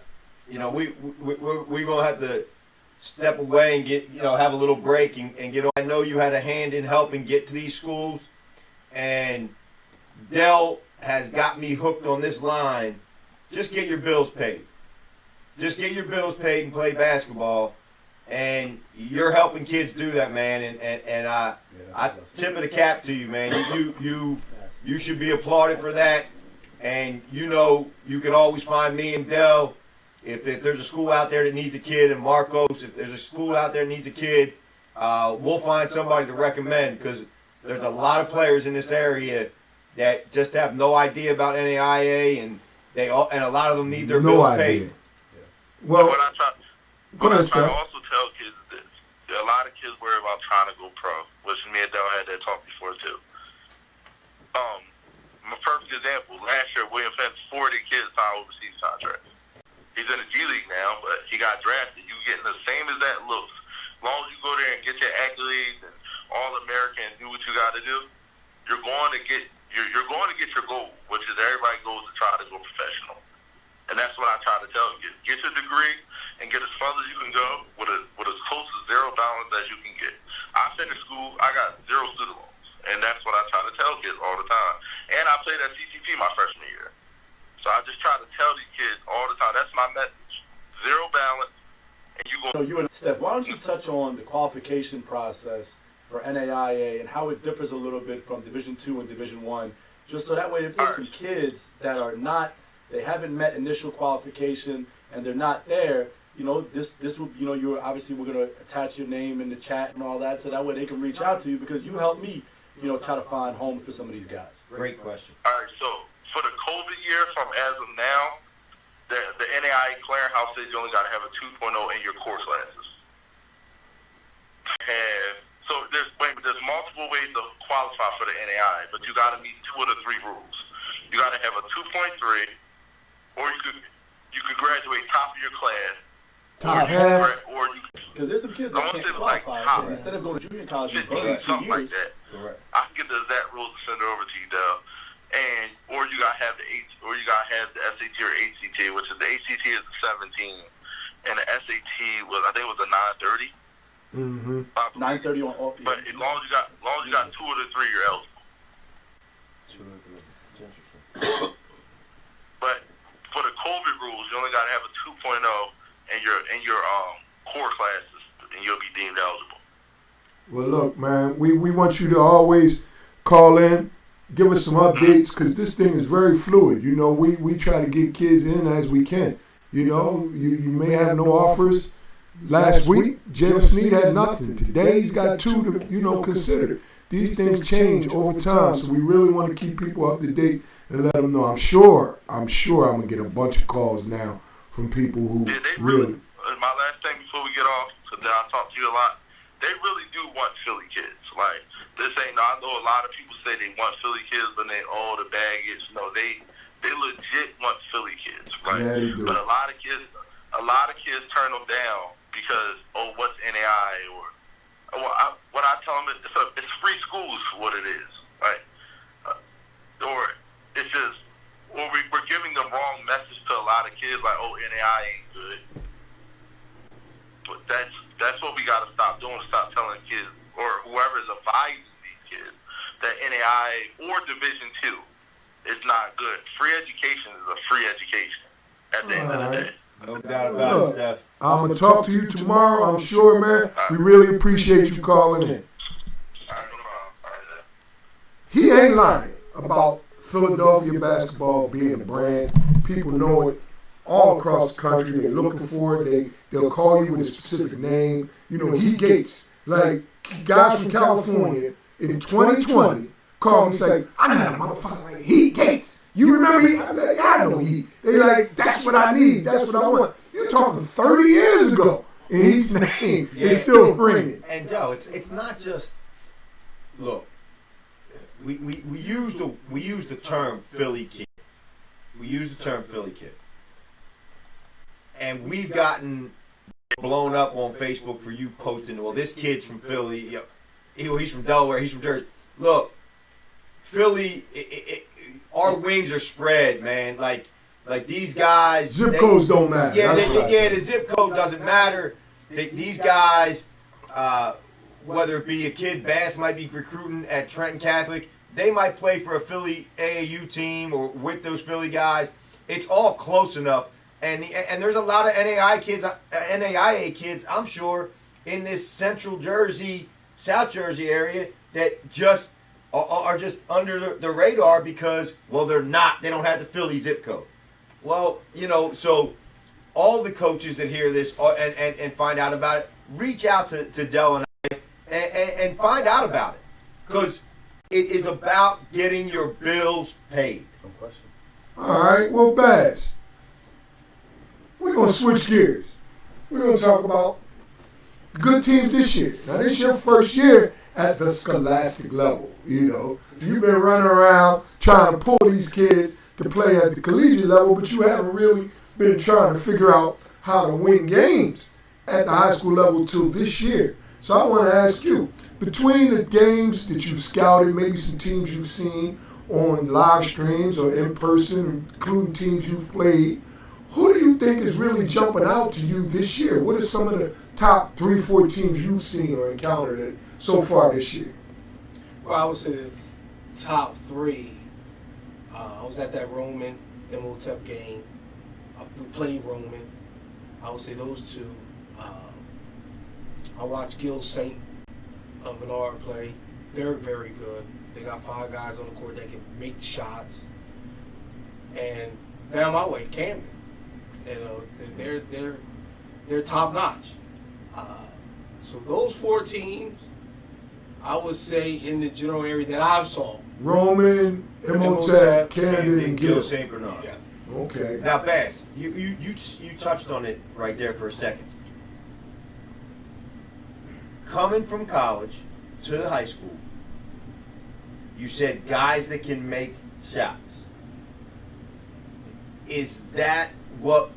You know, we're gonna have to step away and get, have a little break and get on. I know you had a hand in helping get to these schools, and Dell has got me hooked on this line. Just get your bills paid. Just get your bills paid and play basketball. And you're helping kids do that, man. And I tip of the cap to you, man. You should be applauded for that. And you can always find me and Dell. If there's a school out there that needs a kid, and Morcos, if there's a school out there that needs a kid, we'll find somebody to recommend, because there's a lot of players in this area that just have no idea about NAIA, and a lot of them need their bills paid. Well, What I try to also tell kids is this. There are a lot of kids worry about trying to go pro, which me and Dell had that talk before too. My perfect example, last year William Fent's 40 kids signed overseas contracts. He's in the G League now, but he got drafted. You getting the same as that looks. As long as you go there and get your accolades and All-American and do what you got to do, you're going to get your goal, which is everybody goes to try to go professional. And that's what I try to tell you. Get your degree and get as far as you can go with as close to zero balance as you can get. I finished school, I got 0 student loans. And that's what I try to tell kids all the time. And I played at CCP my freshman year. So I just try to tell these kids all the time, that's my message. Zero balance, and you go. You and Steph, why don't you touch on the qualification process for NAIA and how it differs a little bit from Division II and Division I, just so that way if there's some kids that are not, they haven't met initial qualification and they're not there, this will, we're going to attach your name in the chat and all that, so that way they can reach out to you, because you helped me, try to find homes for some of these guys. Great question. All right, so for the COVID year, from as of now, the NAIA clearinghouse says you only got to have a 2.0 in your core classes. And so there's multiple ways to qualify for the NAIA, but you got to meet 2 of the 3 rules. You got to have a 2.3, or you could graduate top of your class. Top half. Or you. Because there's some kids that can't qualify. Instead of going to junior college, you burn 2 something years. like that. Correct. I can get the exact rules and send it over to you, Dell. Or you gotta have the SAT or ACT, which is the ACT is the 17, and the SAT was, I think it was a 930. Mm-hmm. 930 on all. But as long as you got 2 of the 3, you're eligible. 2 of the 3. That's interesting. But for the COVID rules, you only gotta have a 2.0 in your core classes, and you'll be deemed eligible. Well, look, man, we want you to always call in, give us some updates, because this thing is very fluid. We try to get kids in as we can. You may have no offers. Last week, Jalen Sneed had nothing. Today, he's got 2 to, consider. These things change over time, so we really want to keep people up to date and let them know. I'm sure I'm going to get a bunch of calls now from people who really. My last thing before we get off, because then I talk to you a lot, they really do want Philly kids. Like, this ain't, I know a lot of people say they want Philly kids, but they all the baggage. No, they legit want Philly kids, right? Yeah, they do. But a lot of kids turn them down because, what's NAI, or what I tell them is it's free schools for what it is, right? Or it's just, or we're giving the wrong message to a lot of kids, like, NAI ain't good. But that's what we got to stop doing. Stop telling kids, or whoever is advising these kids, that NAIA or Division II is not good. Free education is a free education at the end of the day. No doubt about it, Steph. I'm going to talk to you tomorrow, I'm sure, man. We really appreciate you calling in. All right, no problem. All right, He ain't lying about Philadelphia basketball being a brand. People know it all across the country. They're looking for it. They'll call you with a specific name. Heat Gates. Like, guys from California in 2020 called me and say, I need a motherfucker like Heat Gates. You remember Heat? I'm like, I know Heat. They like, that's what I need. That's what I want. You're talking 30 years ago. And Heat's name is still ringing. And Joe, it's not just, look, we use the term Philly kid. We use the term Philly kid. and we've gotten blown up on Facebook for you posting, well, this kid's from Philly, he's from Delaware, he's from Jersey. Look, Philly, our wings are spread, man. Like these guys. Zip codes don't matter. Yeah, the zip code doesn't matter. These guys, whether it be a kid, Bass might be recruiting at Trenton Catholic, they might play for a Philly AAU team or with those Philly guys. It's all close enough. And there's a lot of NAIA kids, I'm sure, in this Central Jersey, South Jersey area that just are just under the radar because, well, they don't have the Philly zip code. Well, so all the coaches that hear this and find out about it, reach out to Del and I and find out about it. Because it is about getting your bills paid. No question. All right, well, Baz, we're going to switch gears. We're going to talk about good teams this year. Now, this is your first year at the scholastic level. You've been running around trying to pull these kids to play at the collegiate level, but you haven't really been trying to figure out how to win games at the high school level till this year. So I want to ask you, between the games that you've scouted, maybe some teams you've seen on live streams or in person, including teams you've played, who do you think is really jumping out to you this year? What are some of the top 3-4 teams you've seen or encountered so far this year? Well, I would say the top 3. I was at that Roman MOTEP game. We played Roman. I would say those 2. I watched Gil St. Bernard play. They're very good. They got 5 guys on the court that can make shots. And down my way, Camden. They're top notch. So those 4 teams, I would say in the general area that I saw. Roman, MOTEP, Camden, and Gil St. Bernard. Yeah. Okay. Now, Bass, you touched on it right there for a second. Coming from college to the high school, you said guys that can make shots. Is that what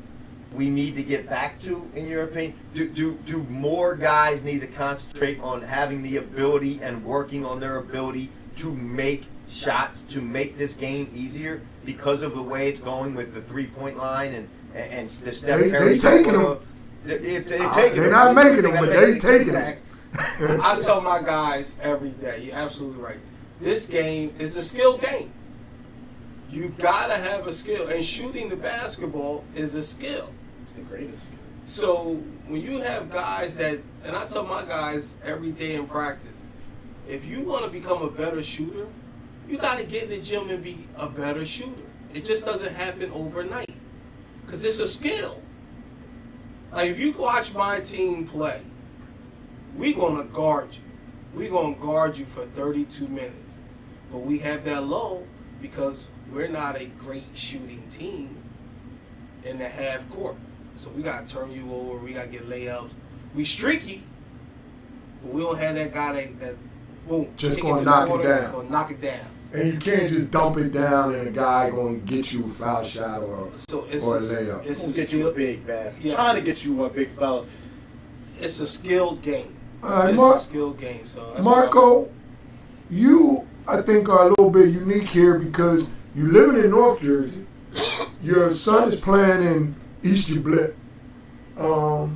we need to get back to, in your opinion? Do more guys need to concentrate on having the ability and working on their ability to make shots, to make this game easier because of the way it's going with the 3-point line and the Steph Curry? They taking them. They're not making them, but they taking them. I tell my guys every day, you're absolutely right. This game is a skill game. You gotta have a skill, and shooting the basketball is a skill. It's the greatest skill. So when you have guys that, and I tell my guys every day in practice, if you want to become a better shooter, you gotta get in the gym and be a better shooter. It just doesn't happen overnight, because it's a skill. Like if you watch my team play, we're gonna guard you. We're gonna guard you for 32 minutes, but we have that low because we're not a great shooting team in the half court. So we got to turn you over. We got to get layups. We streaky, but we don't have that guy that boom, just going to knock it down. Gonna knock it down. And you can't just dump it down and a guy going to get you a foul shot or a layup. It's going to get you a big basket. Yeah. Trying to get you a big foul. It's a skilled game. It's a skilled game. So that's Marco, you, I think, are a little bit unique here because you're living in North Jersey. Your son is playing in East Blip. So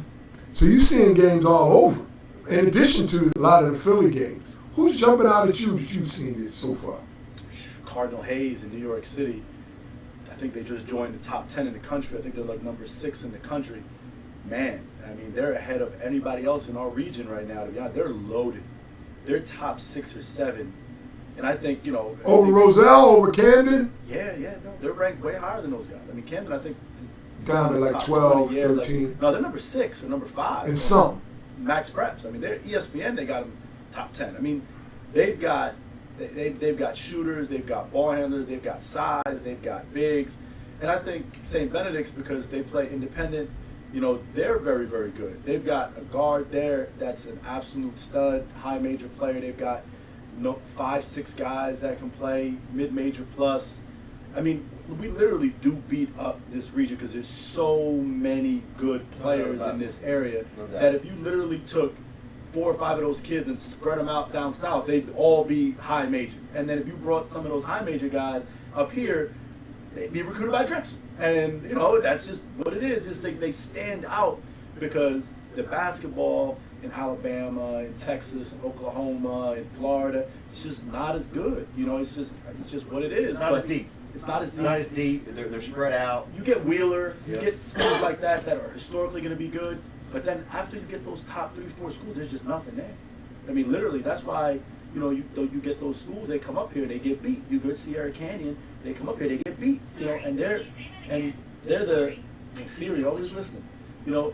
you're seeing games all over, in addition to a lot of the Philly games. Who's jumping out at you that you've seen this so far? Cardinal Hayes in New York City. I think they just joined the top 10 in the country. I think they're like number 6 in the country. Man, I mean, they're ahead of anybody else in our region right now. To be honest, they're loaded. They're top 6 or 7. And I think, over Roselle, over Camden? Yeah, no, they're ranked way higher than those guys. I mean, Camden, I think, is down to like 12, 13. No, they're number 6 or number 5. And some. Max Preps. I mean, they're ESPN, they got them top 10. I mean, they've got shooters, they've got ball handlers, they've got size, they've got bigs. And I think St. Benedict's, because they play independent, they're very, very good. They've got a guard there that's an absolute stud, high major player. They've got 5-6 guys that can play mid-major plus. I mean, we literally do beat up this region because there's so many good players in this area that if you literally took 4 or 5 of those kids and spread them out down south, they'd all be high major. And then if you brought some of those high major guys up here, they'd be recruited by Drexel. And, you know, that's just what it is. Just they stand out because the basketball in Alabama, in Texas, in Oklahoma, in Florida, it's just not as good. You know, it's just what it is. It's not as deep. It's not as deep. It's not as deep. They're spread out. You get Wheeler, you get schools like that are historically going to be good, but then after you get those top 3, 4 schools, there's just nothing there. I mean, literally, that's why, you know, you get those schools, they come up here, they get beat. You go to Sierra Canyon, they come up here, they get beat. You know, and they're the Siri, always listening. You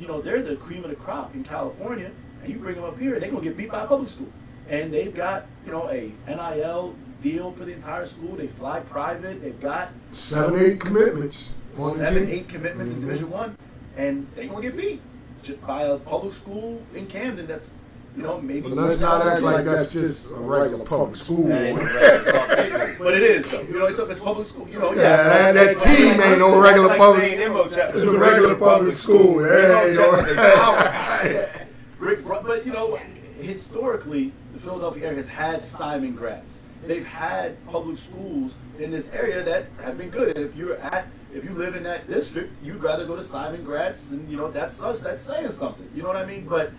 know, they're the cream of the crop in California, and you bring them up here, and they're gonna get beat by a public school. And they've got, you know, a NIL deal for the entire school. They fly private. They've got 7, 8 commitments. 7, 8 commitments in Division I, and they're gonna get beat just by a public school in Camden. That's, you know, maybe. But let's not act like that's just a regular public school. That ain't a regular public school. But it is, though. You know, it's public school. You know, Yeah, that team ain't no regular public. It's It's a regular public school. But you know, historically, the Philadelphia area has had Simon grads. They've had public schools in this area that have been good. And if you live in that district, you'd rather go to Simon grads, and you know that's saying something. You know what I mean? But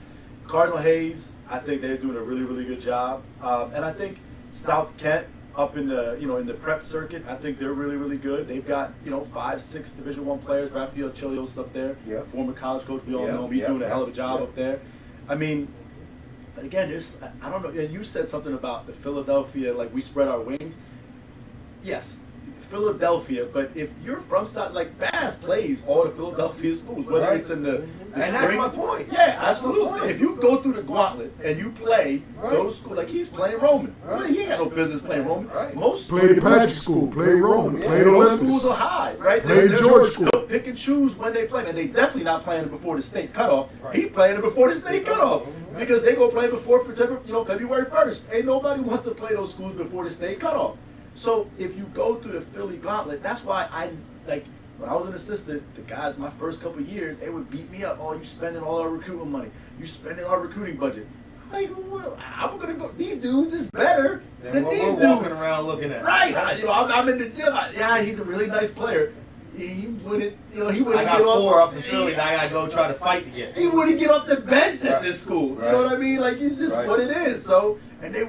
Cardinal Hayes, I think they're doing a really, really good job. And I think South Kent up in the prep circuit, I think they're really, really good. They've got, you know, 5, 6 Division I players. Rafael Chilios up there, former college coach. We all know him. He's doing a hell of a job up there. I mean, again, I don't know. And you said something about the Philadelphia, like we spread our wings. Yes, Philadelphia. But if you're from South, like Bass plays all the Philadelphia schools, whether it's in the and spring, that's my point. Yeah, absolutely. If you go through the gauntlet and you play those schools, like he's playing Roman. He ain't got no business playing Roman. Most Play the Patrick School, play Roman, play the most Olympus. schools are high, right? Play the George School. They'll pick and choose when they play, and they definitely not playing it before the state cutoff. He playing it before the state cutoff because they go play before February 1st. Ain't nobody wants to play those schools before the state cutoff. So if you go through the Philly gauntlet, that's why when I was an assistant, the guys my first couple of years, they would beat me up. Oh, you spending all our recruitment money. You spending our recruiting budget. I'm like, well, I'm gonna go. These dudes is better than these dudes. We're walking around looking at. Right. I'm in the gym. He's a really nice player. He wouldn't. I got 4 up in Philly, and I gotta go try to fight to get. He wouldn't get off the bench at this school. You know what I mean? Like it's just what it is. So, and they,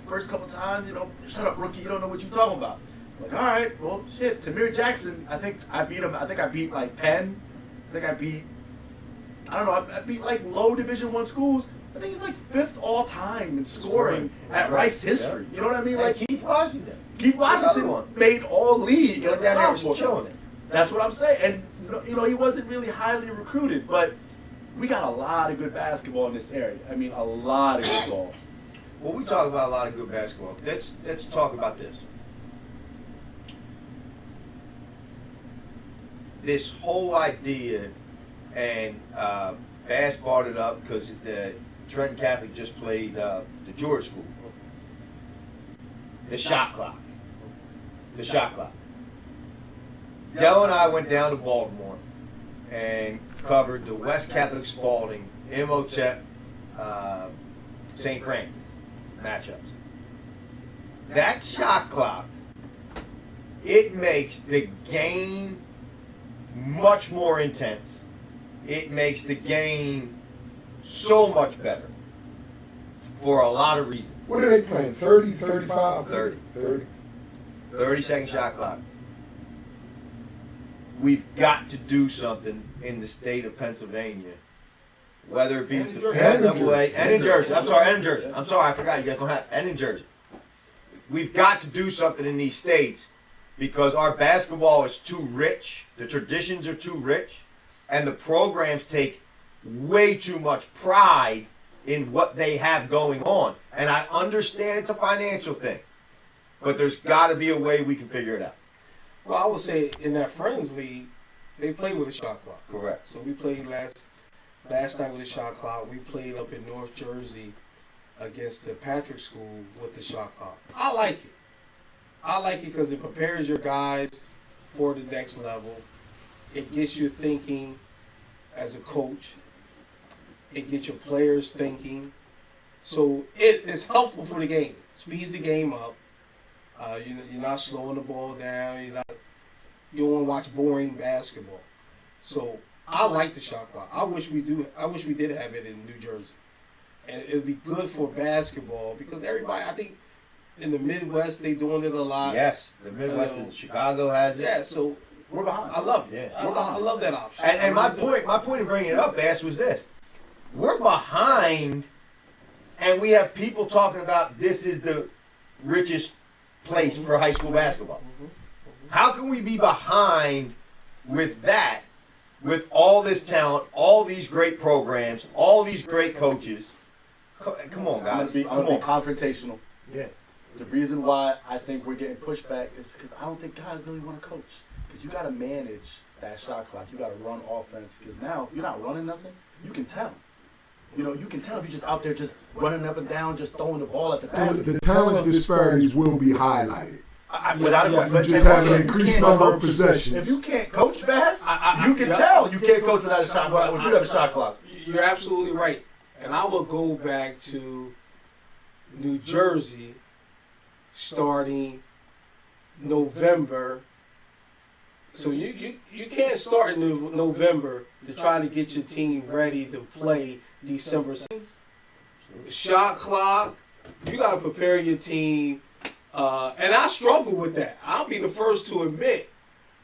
first couple times, shut up, rookie. You don't know what you're talking about. Like, all right, well, shit. Tamir Jackson, I think I beat him. I think I beat like Penn. I beat like low Division I schools. I think he's like 5th all time in scoring at Rice history. You know what I mean? Like Keith Washington. Keith Washington made all league. And down there was killing it. That's what I'm saying. And he wasn't really highly recruited, but we got a lot of good basketball in this area. I mean, a lot of good ball. Well, we talk about a lot of good basketball. Let's talk about this. This whole idea, and Bass brought it up because the Trenton Catholic just played the George School. The shot clock. The shot clock. Dell and I went down to Baltimore and covered the West Catholic Spalding, Imhotep, St. Francis matchups. That shot clock, it makes the game much more intense. It makes the game so much better for a lot of reasons. What are they playing? 30, 35? 30. 30. 30-second shot clock. We've got to do something in the state of Pennsylvania, whether it be the NAIA and in Jersey. I'm sorry, and in Jersey. I'm sorry, I forgot you guys don't have, and in Jersey. We've got to do something in these states because our basketball is too rich, the traditions are too rich, and the programs take way too much pride in what they have going on. And I understand it's a financial thing, but there's got to be a way we can figure it out. Well, I would say in that Friends League, they play with a shot clock. Correct. So we played last night with a shot clock. We played up in North Jersey against the Patrick School with the shot clock. I like it. I like it because it prepares your guys for the next level. It gets you thinking as a coach. It gets your players thinking. So it is helpful for the game. Speeds the game up. You're not slowing the ball down. You don't want to watch boring basketball. So I like the shot clock. I wish we did have it in New Jersey. And it'd be good for basketball because everybody, I think, in the Midwest, they doing it a lot. Yes, the Midwest and Chicago has it. Yeah, so We're behind. I love it. Yeah. I love that option. And my point in bringing it up, Bass, was this: we're behind, and we have people talking about this is the richest place for high school basketball. How can we be behind with that, with all this talent, all these great programs, all these great coaches? Come on, guys. I'm gonna be confrontational. Yeah. The reason why I think we're getting pushback is because I don't think guys really want to coach. Because you got to manage that shot clock. You got to run offense. Because now, if you're not running nothing, you can tell. You can tell if you're just out there just running up and down, just throwing the ball at the basket. The talent disparities will be highlighted. Without a You just have an increased number of possessions. If you can't coach Bass, you can tell you can't coach without a shot clock. If you have a shot clock. You're absolutely right. And I will go back to New Jersey starting November. So you can't start in November to try to get your team ready to play December 6th. Shot clock, you got to prepare your team. And I struggle with that. I'll be the first to admit.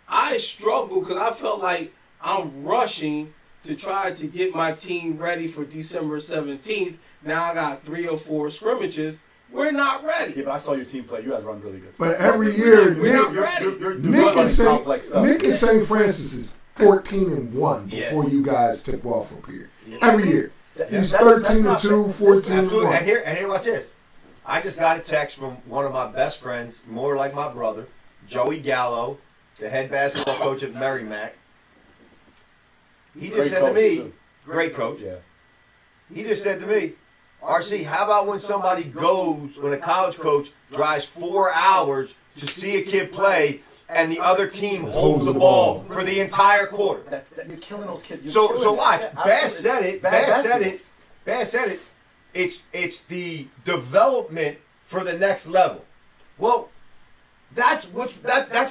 I struggle because I felt like I'm rushing to try to get my team ready for December 17th. Now I got 3 or 4 scrimmages. We're not ready. Yeah, but I saw your team play. You guys run really good. But every year, Nick Nick and St. Francis is 14-1 before you guys tip off up here. Every year. He's 13-2, 14-1. Absolutely. And here, watch this. I just got a text from one of my best friends, more like my brother, Joey Gallo, the head basketball coach at Merrimack. He just said to me, great coach. Yeah. He just said to me, RC, how about when a college coach drives 4 hours to see a kid play and the other team holds the ball for the entire quarter? You're killing those kids. So watch. Bass said it. It's the development for the next level. Well, that's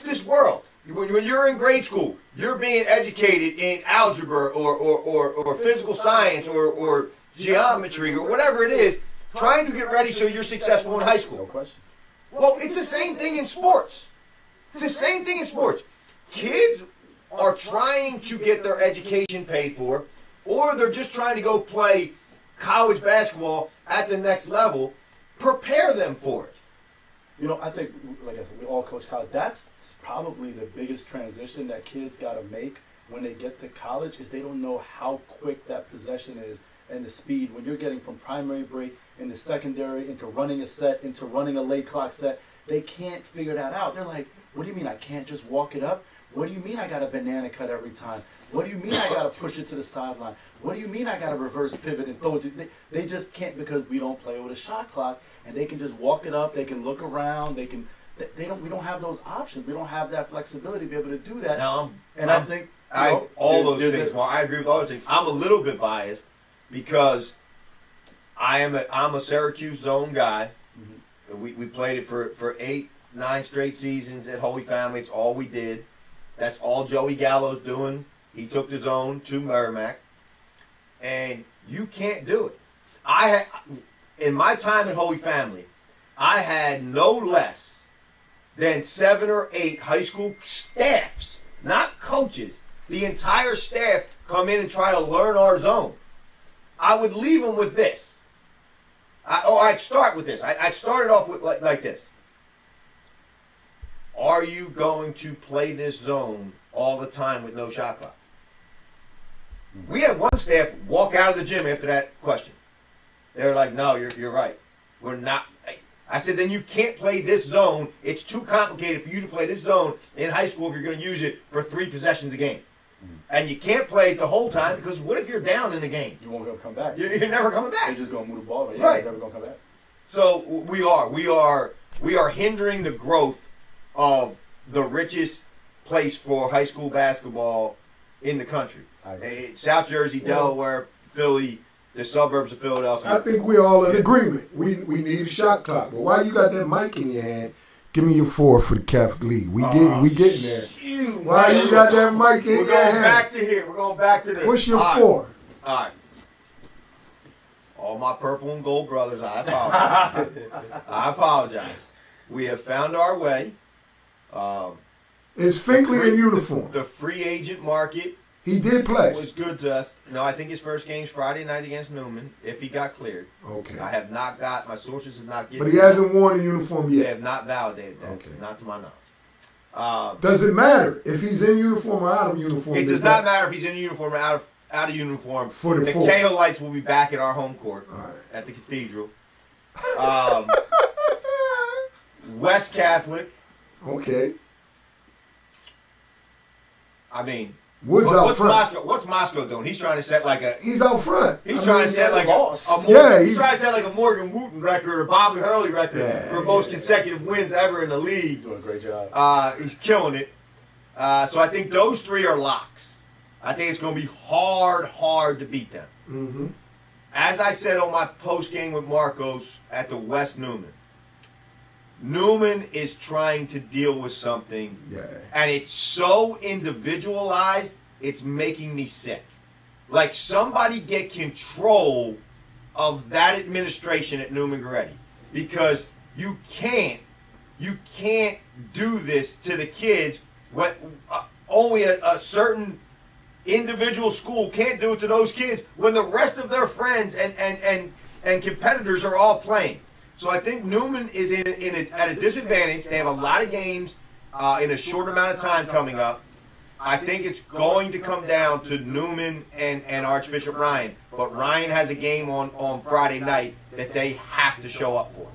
this world. When you're in grade school, you're being educated in algebra or physical science or geometry or whatever it is, trying to get ready so you're successful in high school. No question. Well, it's the same thing in sports. Kids are trying to get their education paid for, or they're just trying to go play college basketball at the next level. Prepare them for it. I think, like I said, we all coach college. That's probably the biggest transition that kids got to make when they get to college is they don't know how quick that possession is and the speed. When you're getting from primary break into secondary, into running a set, into running a late clock set, they can't figure that out. They're like, what do you mean I can't just walk it up? What do you mean I got a banana cut every time? What do you mean I got to push it to the sideline? What do you mean I got to reverse pivot and throw it? They just can't because we don't play with a shot clock, and they can just walk it up. They can look around. We don't have those options. We don't have that flexibility to be able to do that. Now, I think all those things. Well, I agree with all those things. I'm a little bit biased because I'm a Syracuse zone guy. Mm-hmm. We played it for 8, 9 straight seasons at Holy Family. It's all we did. That's all Joey Gallo's doing. He took the zone to Merrimack. And you can't do it. In my time at Holy Family, I had no less than 7 or 8 high school staffs, not coaches, the entire staff come in and try to learn our zone. I would leave them with this. I'd start with this. I'd start it off with like this. Are you going to play this zone all the time with no shot clock? We had one staff walk out of the gym after that question. They were like, no, you're right. We're not. I said, then you can't play this zone. It's too complicated for you to play this zone in high school if you're going to use it for 3 possessions a game. And you can't play it the whole time because what if you're down in the game? You won't be able to come back. You're never coming back. They're just going to move the ball. Right. You're never going to come back. So we are hindering the growth of the richest place for high school basketball in the country. South Jersey, Delaware, Philly, the suburbs of Philadelphia. I think we're all in agreement. We need a shot clock. But while you got that mic in your hand, give me your 4 for the Catholic League. We getting there. While you got that mic in your hand. We're going back to here. We're going back to this. What's your 4? All right. All my purple and gold brothers, I apologize. I apologize. We have found our way. Is Finkley in uniform? The free agent market. He did play. Was good to us. No, I think his first game's Friday night against Newman, if he got cleared. Okay. I have not got, my sources have not given. But he hasn't worn the uniform They yet. have not validated that, Okay. not to my knowledge. Does it matter if he's in uniform or out of uniform? It does not matter if he's in uniform or out of uniform. For the 4. KO lights will be back at our home court All right. at the Cathedral. West Catholic. Okay. I mean, Woods out front. What's Moscow doing? He's trying to set like a. He's out front. He's trying to set like he's trying to set like a Morgan Wooten record or Bobby Hurley record for most consecutive wins ever in the league. Doing a great job. He's killing it. So I think those 3 are locks. I think it's going to be hard to beat them. Mm-hmm. As I said on my post game with Morcos at the West Newman is trying to deal with something, and it's so individualized, it's making me sick. Like, somebody get control of that administration at Newman Goretti, because you can't do this to the kids when only a certain individual school can't do it to those kids when the rest of their friends and competitors are all playing. So I think Newman is at a disadvantage. They have a lot of games in a short amount of time coming up. I think it's going to come down to Newman and Archbishop Ryan. But Ryan has a game on Friday night that they have to show up for.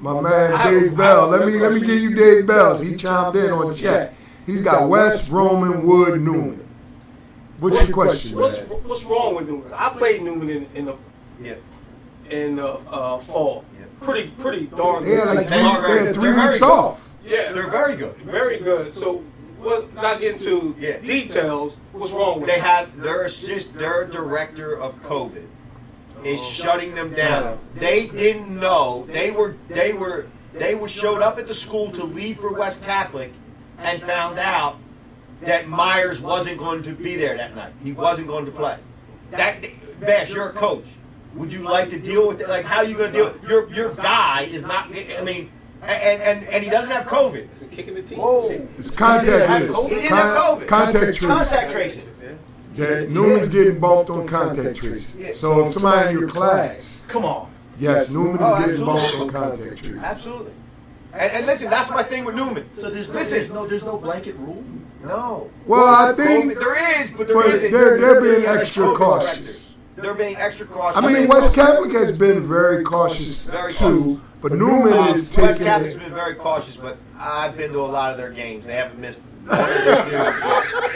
My man Dave Bell. Let me give you Dave Bell's. He chimed in on chat. He's got West, Roman, Wood, Newman. What's your question? What's wrong with Newman? I played Newman in the fall. Pretty darn They good. had 3 weeks off. Yeah, They're very good. very good. So, not getting to details. What's wrong with Their director of COVID is shutting them down. They didn't know they showed up at the school to leave for West Catholic and found out that Myers wasn't going to be there that night. He wasn't going to play. Bash, you're a coach. Would you like to deal with it? Like, how are you going to deal with it? Your guy is not, I mean, and he doesn't have COVID. Is it kicking the team? It's contact He didn't have COVID. Contact tracing. Newman's getting bumped on contact tracing. So if somebody in your class. Come on. Yes, Newman is getting bumped on contact tracing. Absolutely. And listen, that's my thing with Newman. So there's no blanket rule? No. Well, I think there is, but isn't. They're being extra cautious. They're being extra cautious. I mean, West Catholic has been very cautious too, but Newman is taking West Catholic's been very cautious, but I've been to a lot of their games. They haven't missed one of them dudes.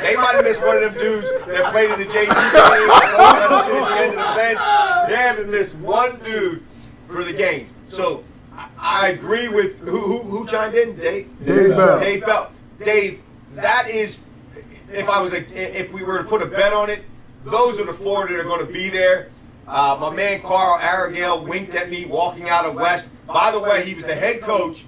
They might have missed one of them dudes that played in the JV game at the end of the bench. They haven't missed one dude for the game. So I agree with who chimed in? Dave Bell. Dave Bell. Dave, that is, if we were to put a bet on it, those are the 4 that are going to be there. My man Carl Aragale winked at me walking out of West. By the way, he was the head coach,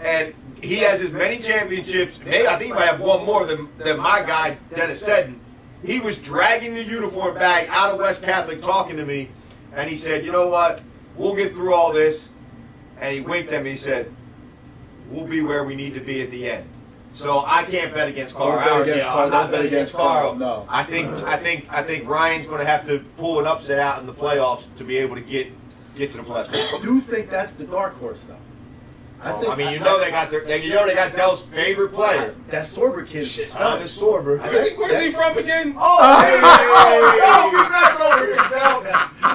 and he has as many championships. Maybe I think he might have one more than my guy, Dennis Seddon. He was dragging the uniform bag out of West Catholic talking to me, and he said, you know what, we'll get through all this. And he winked at me and said, we'll be where we need to be at the end. So I can't bet against Carl. I'm not betting against Carl. No. I think Ryan's going to have to pull an upset out in the playoffs to be able to get to the playoffs. I do think that's the dark horse, though. I mean, they got Dell's favorite player. That Sorber kid. Thomas Sorber. Where's he from again? Oh, hey, get back over here, Del.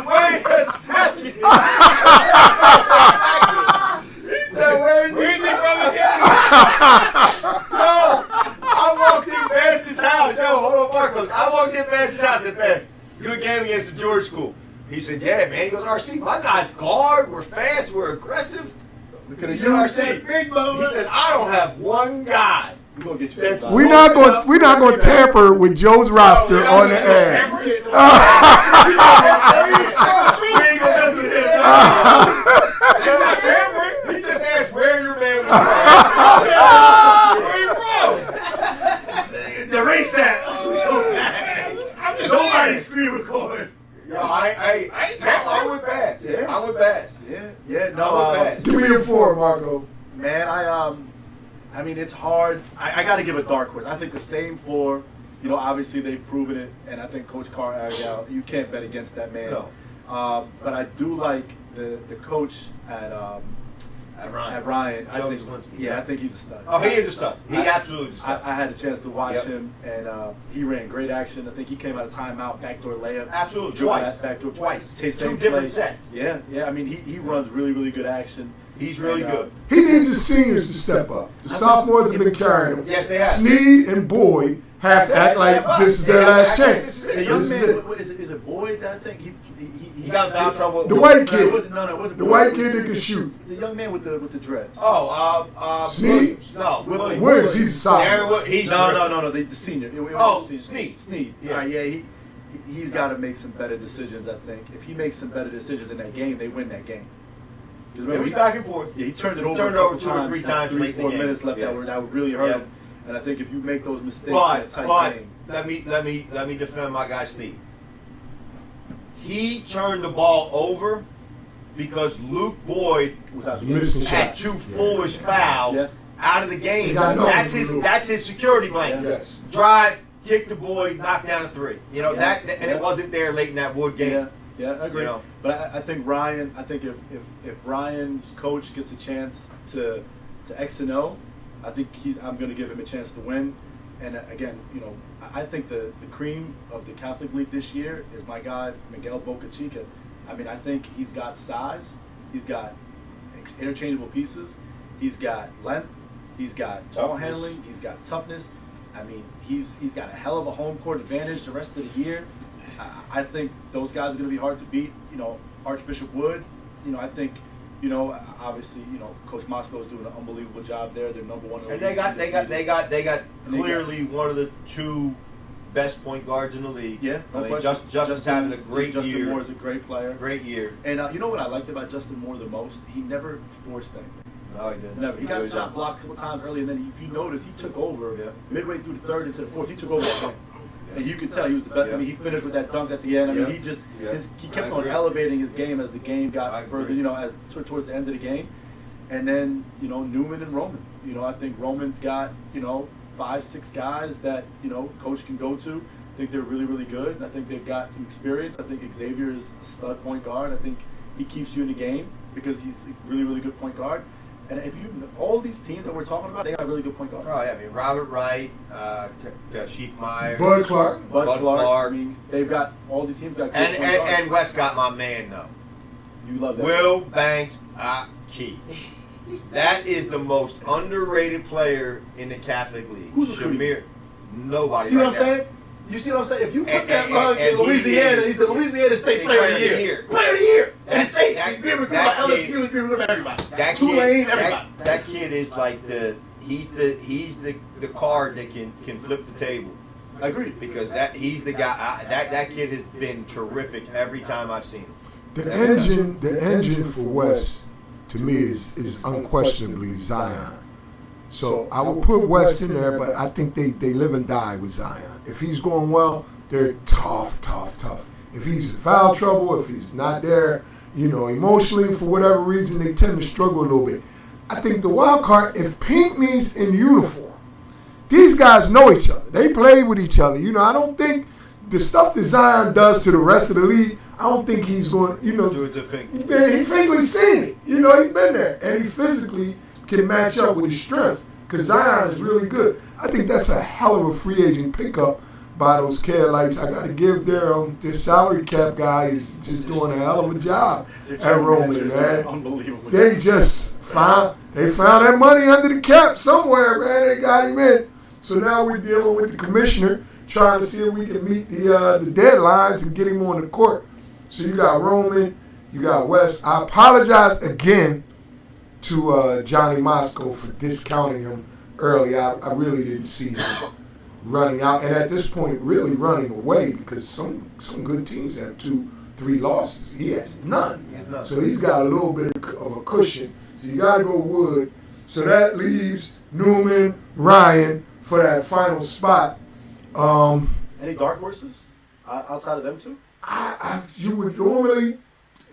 Wait a second. He said, where's he from again? No, I walked in past his house. Yo, hold on, Marcos. I walked in past his house and said, good game against the George School. He said, yeah, man. He goes, RC, my guys guard. We're fast. We're aggressive. Because He said, he said, I don't have one guy. We're gonna get you. We're not going to tamper with Joe's roster on the air. He's not tampering. He just asked where your man was from. Where you from? Erase that. Somebody screen record. Yo, I'm with Bass. Yeah. I'm with Bass. Yeah. No. I'm with Bass. Give me your 4, Marco. Man, I mean, it's hard. I got to give a dark horse. I think the same 4. You know, obviously they've proven it, and I think Coach Carr Argyle, you can't bet against that man. No. But I do like the coach at Ryan. I think, I think he's a stud. Oh, he is a stud. He absolutely is a stud. I had a chance to watch him, and he ran great action. I think he came out of timeout, backdoor layup. Absolutely, twice. Two different sets. Yeah. I mean, he runs really, really good action. He's really good. He needs his seniors to step up. The sophomores have been carrying him. Yes, they have. Sneed and Boyd have to act like this is their last chance. The young man, is it Boyd that I think he got in foul trouble. The white kid. It wasn't The white kid that can shoot. The young man with the dreads. Sneed? No, Williams, he's a sophomore. No, the senior. Sneed. Yeah. He's got to make some better decisions, I think. If he makes some better decisions in that game, they win that game. It was back and forth. Yeah, he turned it over 2 or 3 times late in the 4 game. minutes left that would really hurt him. And I think if you make those mistakes in a tight But game. let me defend my guy Sneed. He turned the ball over because Luke Boyd had 2 foolish fouls out of the game. That's his security blanket. Yes. Drive, kick the Boyd, knock down a 3. You know and it wasn't there late in that Wood game. Yeah, I agree. You know? But I think Ryan. I think if Ryan's coach gets a chance to X and O, I think I'm going to give him a chance to win. And again, you know, I think the cream of the Catholic League this year is my guy Miguel Bocachica. I mean, I think he's got size, he's got interchangeable pieces, he's got length, he's got ball handling, he's got toughness. I mean, he's got a hell of a home court advantage the rest of the year. I think those guys are going to be hard to beat. You know, Archbishop Wood. You know, I think. You know, obviously, you know, Coach Moscow is doing an unbelievable job there. They're number 1 in the league. And they got clearly one of the 2 best point guards in the league. Yeah, I mean, Justin's having a great year. Justin Moore is a great player. Great year. And you know what I liked about Justin Moore the most? He never forced anything. No, he didn't. Never. He got shot blocked a couple times early, and then if you notice, he took over midway through the 3rd into the 4th. He took over that game. And you could tell he was the best. I mean, he finished with that dunk at the end. I mean, he kept on elevating his game as the game got further, you know, as towards the end of the game. And then, you know, Newman and Roman. You know, I think Roman's got, you know, 5-6 guys that, you know, coach can go to. I think they're really, really good. And I think they've got some experience. I think Xavier is a stud point guard. I think he keeps you in the game because he's a really, really good point guard. And if all these teams that we're talking about, they got really good point guards. Oh, yeah, I mean, Robert Wright, Sheaf Meyer, Bud Clark. I mean, they've got all these teams got good point guards. And West got my man, though. You love that. Will Banks Key. That is the most underrated player in the Catholic League. Who's Shamir? Nobody. See what I'm saying? You see what I'm saying? If you put that mug in Louisiana, he's the Louisiana State Player of the Year. Player of the Year. And State. He's being recruited by LSU. He's being recruited by everybody. Tulane, everybody. That kid is like he's the card that can flip the table. I agree. Because he's the guy. That kid has been terrific every time I've seen him. The engine for West, to me, is unquestionably Zion. So I would put West in there, but I think they live and die with Zion. If he's going well, they're tough. If he's in foul trouble, if he's not there, you know, emotionally, for whatever reason, they tend to struggle a little bit. I think the wild card, if Pinkney's in uniform, these guys know each other. They play with each other. You know, I don't think the stuff that Zion does to the rest of the league, I don't think he's going, you know. Do it to Finkley. He Finkley's seen it. You know, he's been there. And he physically can match up with his strength because Zion is really good. I think that's a hell of a free agent pickup by those Carolites. I got to give their salary cap guy is just doing a hell of a job at Roman, man. Unbelievable. They just found that money under the cap somewhere, man. They got him in. So now we're dealing with the commissioner trying to see if we can meet the deadlines and get him on the court. So you got Roman, you got West. I apologize again to Johnny Moscow for discounting him early. I really didn't see him running out, and at this point, really running away because some good teams have 2-3 losses. He has none. So he's got a little bit of a cushion. So you got to go Wood. So that leaves Newman, Ryan for that final spot. Any dark horses outside of them two? You would normally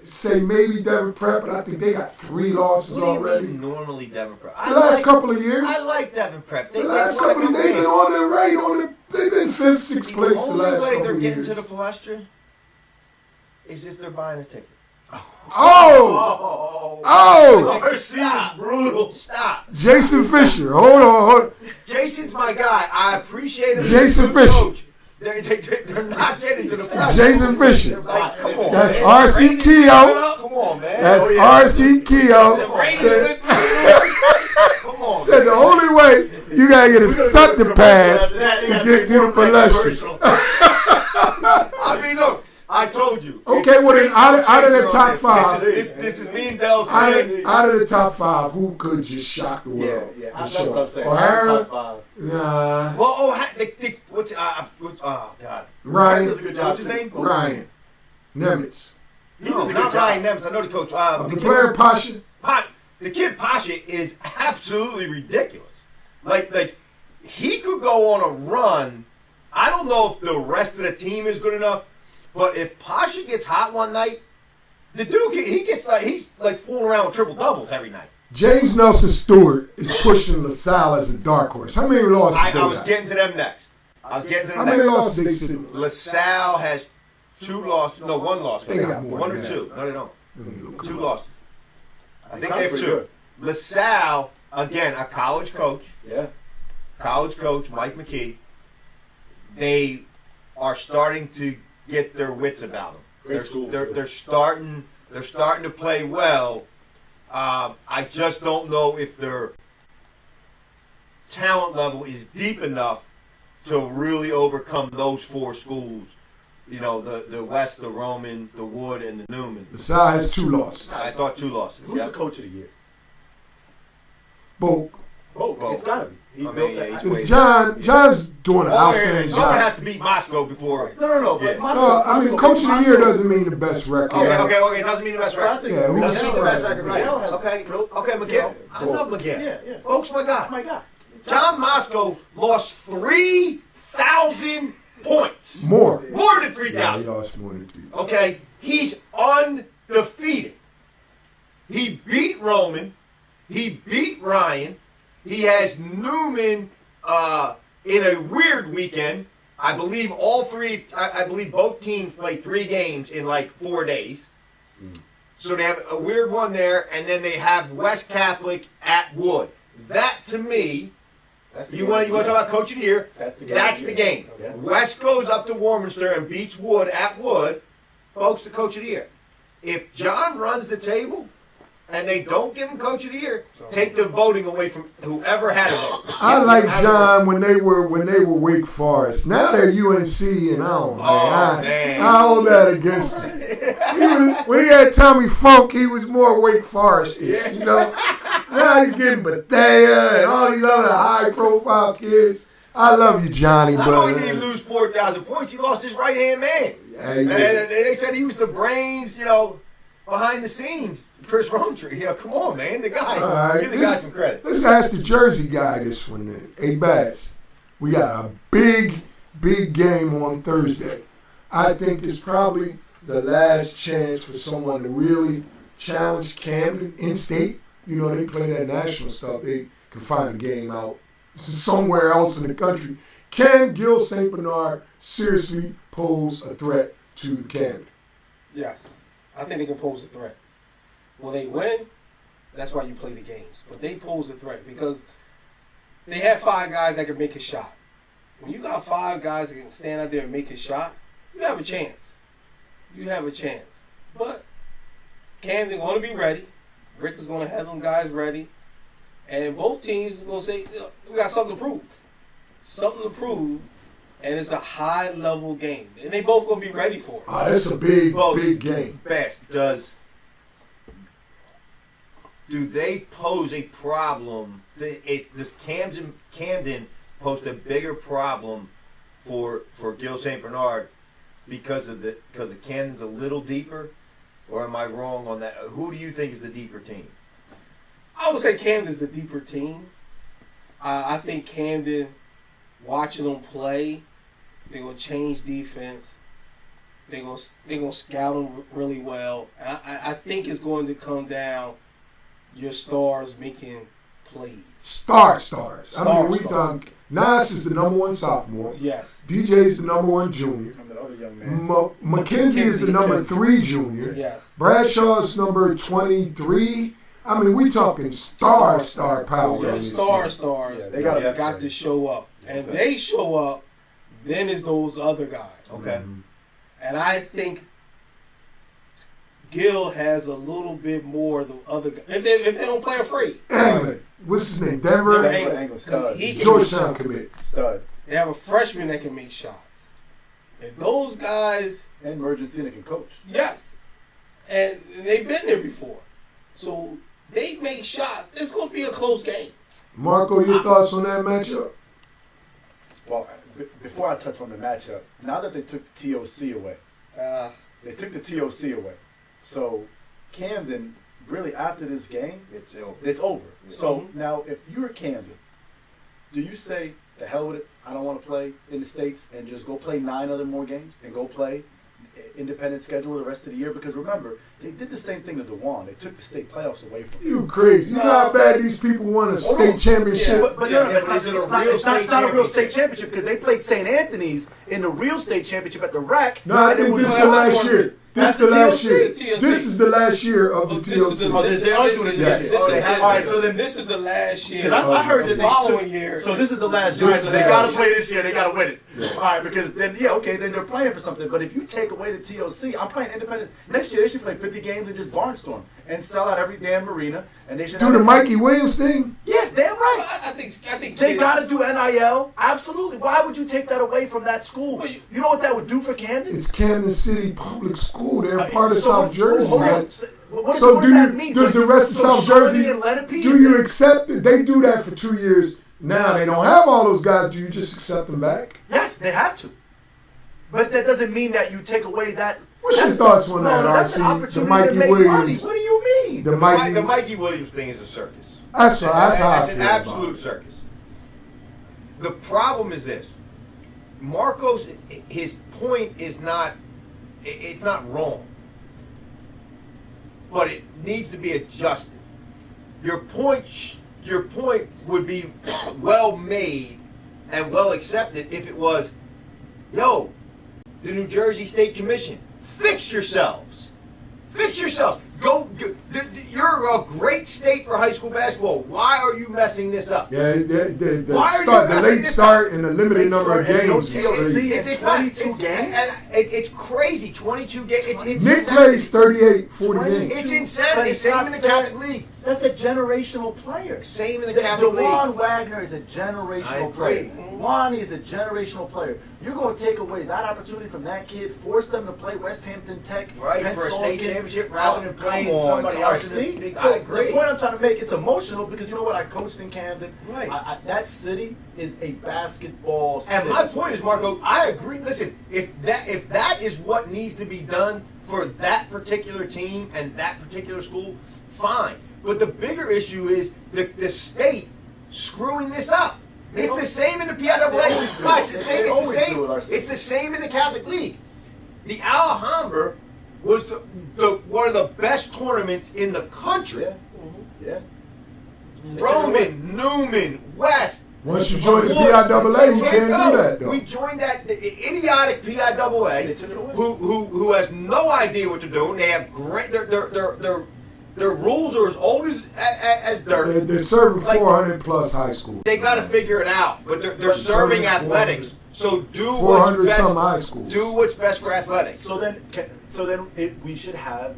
say maybe Devon Prep, but I think they got 3 losses already. Normally Devon Prep. The last couple of years. I like Devon Prep. The last couple of they've been on their right. They've been 5th, 6th place the last couple of years. The only way they're getting to the Palestra is if they're buying a ticket. Oh! Stop. Brutal. Stop. Jason Fisher. Hold on. Jason's my guy. I appreciate him. Jason Fisher. Coach. They're not getting to the Palestra. Jason Fisher. Like, come on, That's man. R.C. Keough. Come on, man. That's R.C. Keough. Come on. Said the only way you gotta get a Sutton pass to get to the Palestra. I mean, look. I told you. Okay, well then, out of the top 5, this is me and Bell's. out of the top 5, who could just shock the world? Yeah, that's what I'm saying. O'Hara? Top 5. Nah. Well, God. Ryan. Does a good job. What's his name? Ryan. Nemitz. No, not Ryan Nemitz. I know the coach. The player Pasha. The kid Pasha is absolutely ridiculous. Like he could go on a run. I don't know if the rest of the team is good enough. But if Pasha gets hot one night, the dude he's like fooling around with triple doubles every night. James Nelson Stewart is pushing LaSalle as a dark horse. How many losses? I was getting to them next. How many losses they sit? LaSalle has 2 losses. No, 1 loss. They got more 1 than or that. 2. No, they don't. 2 2 losses. I think they have 2. LaSalle, again, a college coach. Yeah. College coach Mike McKee. They are starting to get their wits about them. They're starting to play well. I just don't know if their talent level is deep enough to really overcome those 4 schools. You know, the West, the Roman, the Wood, and the Newman. LaSalle has 2 losses. I thought 2 losses. Who's the coach of the year? Both. It's gotta be. John's doing an outstanding Someone job. has to beat Moscow before. No. Yeah. I mean, coach of the year doesn't mean the best record. Okay. It doesn't mean the best record. Yeah, who's Doesn't mean the best right? record, right? Okay, Miguel. I love Miguel. Yeah. Folks, my guy. My God. John Moscow lost 3,000 points. More. More than Yeah, 3,000. he lost more than 3. Okay? He's undefeated. He beat Roman. He beat Ryan. He has Newman in a weird weekend. I believe I believe both teams played 3 games in like 4 days. So they have a weird one there, and then they have West Catholic at Wood. That to me, you want to talk about coach of the year? That's the game. That's the game. Okay. West goes up to Warminster and beats Wood at Wood. Folks, the coach of the year. If John runs the table and they don't give him coach of the year, take the voting away from whoever had a vote. I like John when they were Wake Forest. Now they're UNC, and I hold that against him. When he had Tommy Funk, he was more Wake Forest-ish, you know. Now he's getting Bethea and all these other high-profile kids. I love you, Johnny, Not but only did he lose 4,000 points, he lost his right-hand man. Yeah, And they said he was the brains, behind the scenes. Chris Roundtree, come on, man. The guy. all right, Give the guy some credit. Let's ask the Jersey guy this one then. Hey, Bass, we got a big game on Thursday. I think it's probably the last chance for someone to really challenge Camden in-state. You know, they play that national stuff. They can find a game out somewhere else in the country. Can Gil St. Bernard seriously pose a threat to Camden? Yes. I think they can pose a threat. Will they win? That's why you play the games. But they pose a threat because they have 5 guys that can make a shot. When you got 5 guys that can stand out there and make a shot, you have a chance. But Camden going to be ready. Rick is going to have them guys ready. And both teams are going to say, we got something to prove. And it's a high-level game. And they both going to be ready for it. Oh, that's a big game. Best does do they pose a problem? Does Camden pose a bigger problem for Gil St. Bernard because Camden's a little deeper, or am I wrong on that? Who do you think is the deeper team? I would say Camden's the deeper team. I think Camden, watching them play, they're gonna change defense. They're gonna scout them really well. And I think it's going to come down your stars making plays. Stars. We talking. Nas is the number 1 sophomore. Yes. DJ is the number 1 junior. I'm the other young man. McKenzie is the number 3 junior. Yes. Bradshaw's number 23. I mean, we talking star power. Yeah, stars. Yeah, they got to show up. And they show up, then it's those other guys. Okay. And I think Gil has a little bit more than other guys. If they don't play afraid. Anglin. What's his name? Denver? Anglin, stud. Georgetown commit. Stud. They have a freshman that can make shots. And those guys... And Mergent Cena can coach. Yes. And they've been there before. So they make shots. It's going to be a close game. Marco, your thoughts on that matchup? Well, before I touch on the matchup, now that they took the TOC away, So Camden, really after this game, It's over. Yeah. So now if you're Camden, do you say, the hell with it, I don't want to play in the States and just go play 9 other more games and go play independent schedule the rest of the year? Because remember, they did the same thing to DeWan. They took the state playoffs away from them. You crazy. You know how bad these people want a state championship? But it's not a real state championship because they played St. Anthony's in the real state championship at the RAC. No, I think this is the last year. This is the last year of the TOC. They are doing it this year. All right, so then this is the last year. I heard the that following year. So this is the last year. So they got to play this year. They got to win it. All right, because then then they're playing for something. But if you take away the TOC, I'm playing independent. Next year they should play 50 games and just barnstorm and sell out every damn marina. And they should do the Mikey Williams thing. Yes, damn right. I think They got to do NIL. Absolutely. Why would you take that away from that school? You know what that would do for Camden? It's Camden City Public School. They're part of so South Jersey, hold on. man. What So does that mean? does the rest of South Shirley Jersey, and Lenape do is you there? accept it? They do that for 2 years. Now they don't have all those guys. Do you just accept them back? Yes, they have to. But that doesn't mean that you take away that. What's your thoughts on that, that's an RC? opportunity The Mikey to make Williams. money. What do you mean? The The Mikey Williams thing is a circus. That's how I It's feel an about absolute it. circus. The problem is this: Marcos, his point is not. It's not wrong, but it needs to be adjusted. Your point would be well made and well accepted if it was, yo, the New Jersey State Commission, fix yourselves. Fix yourselves. You're a great state for high school basketball. Why are you messing this up? Yeah, the messing late this start up? and the limited number of games. It's 22 games. It's crazy. 22 games. It's Nick insanity. plays 38, 40 games. It's insanity. Same in the Catholic League. That's a generational player. Same in the Catholic League. DeWan Wagner is a generational agree. player. Lonnie is a generational player. You're going to take away that opportunity from that kid, force them to play West Hampton Tech, Right, Penn for a state Salkin, championship rather than playing come on, somebody else in the see? big. So I agree. the point I'm trying to make, it's emotional because you know what? I coached in Camden. Right. That city is a basketball city. And my point is, Marco, I agree. Listen, if that is what needs to be done for that particular team and that particular school, fine. But the bigger issue is the state screwing this up. It's the same in the PIAA. It's the same in the Catholic League. The Alhambra was the one of the best tournaments in the country. Yeah. Roman, Newman, West. Once you join the PIAA, you can't do that, though. We joined that idiotic PIAA They took it away. who has no idea what they're doing. They have great their rules are as old as dirt. They're serving 400 plus high schools. They got to figure it out, but they're serving athletics. So do 400 what's some best. high schools. Do what's best for athletics. So then,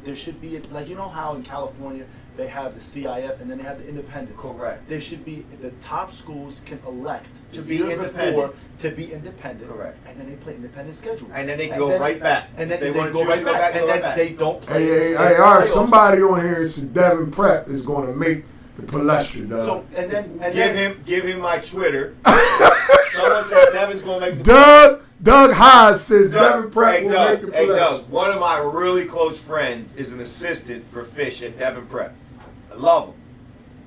there should be like, you know how in California they have the CIF, and then they have the independents. Correct. There should be, the top schools can elect To be independent. to be independent. Correct. And then they play independent schedule. And then they go right back. And then They they wanna go choose right to go back. back, And go then right back. they don't play. Hey, the all right. playoffs. Somebody on here said Devin Prep is going to make the palestra, dog. So, and then, Give him my Twitter. Someone said Devin's going to make the Doug Haas says Devin Prep will make the Hey, palestra. Doug, one of my really close friends is an assistant for Fish at Devin Prep. I love him.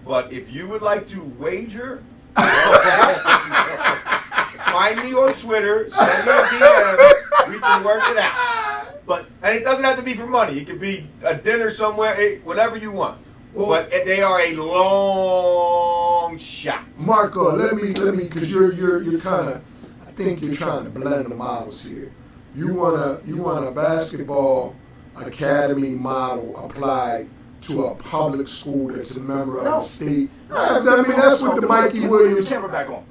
But if you would like to wager, find me on Twitter, send me a DM, we can work it out. And it doesn't have to be for money. It could be a dinner somewhere, whatever you want. Well, but they are a long shot. Marco, let me, because you're kind of, I think you're trying to blend the models here. You want a basketball academy model applied to a public school that's a member of the state. I mean, that's what the Mikey Williams. Put the camera back on.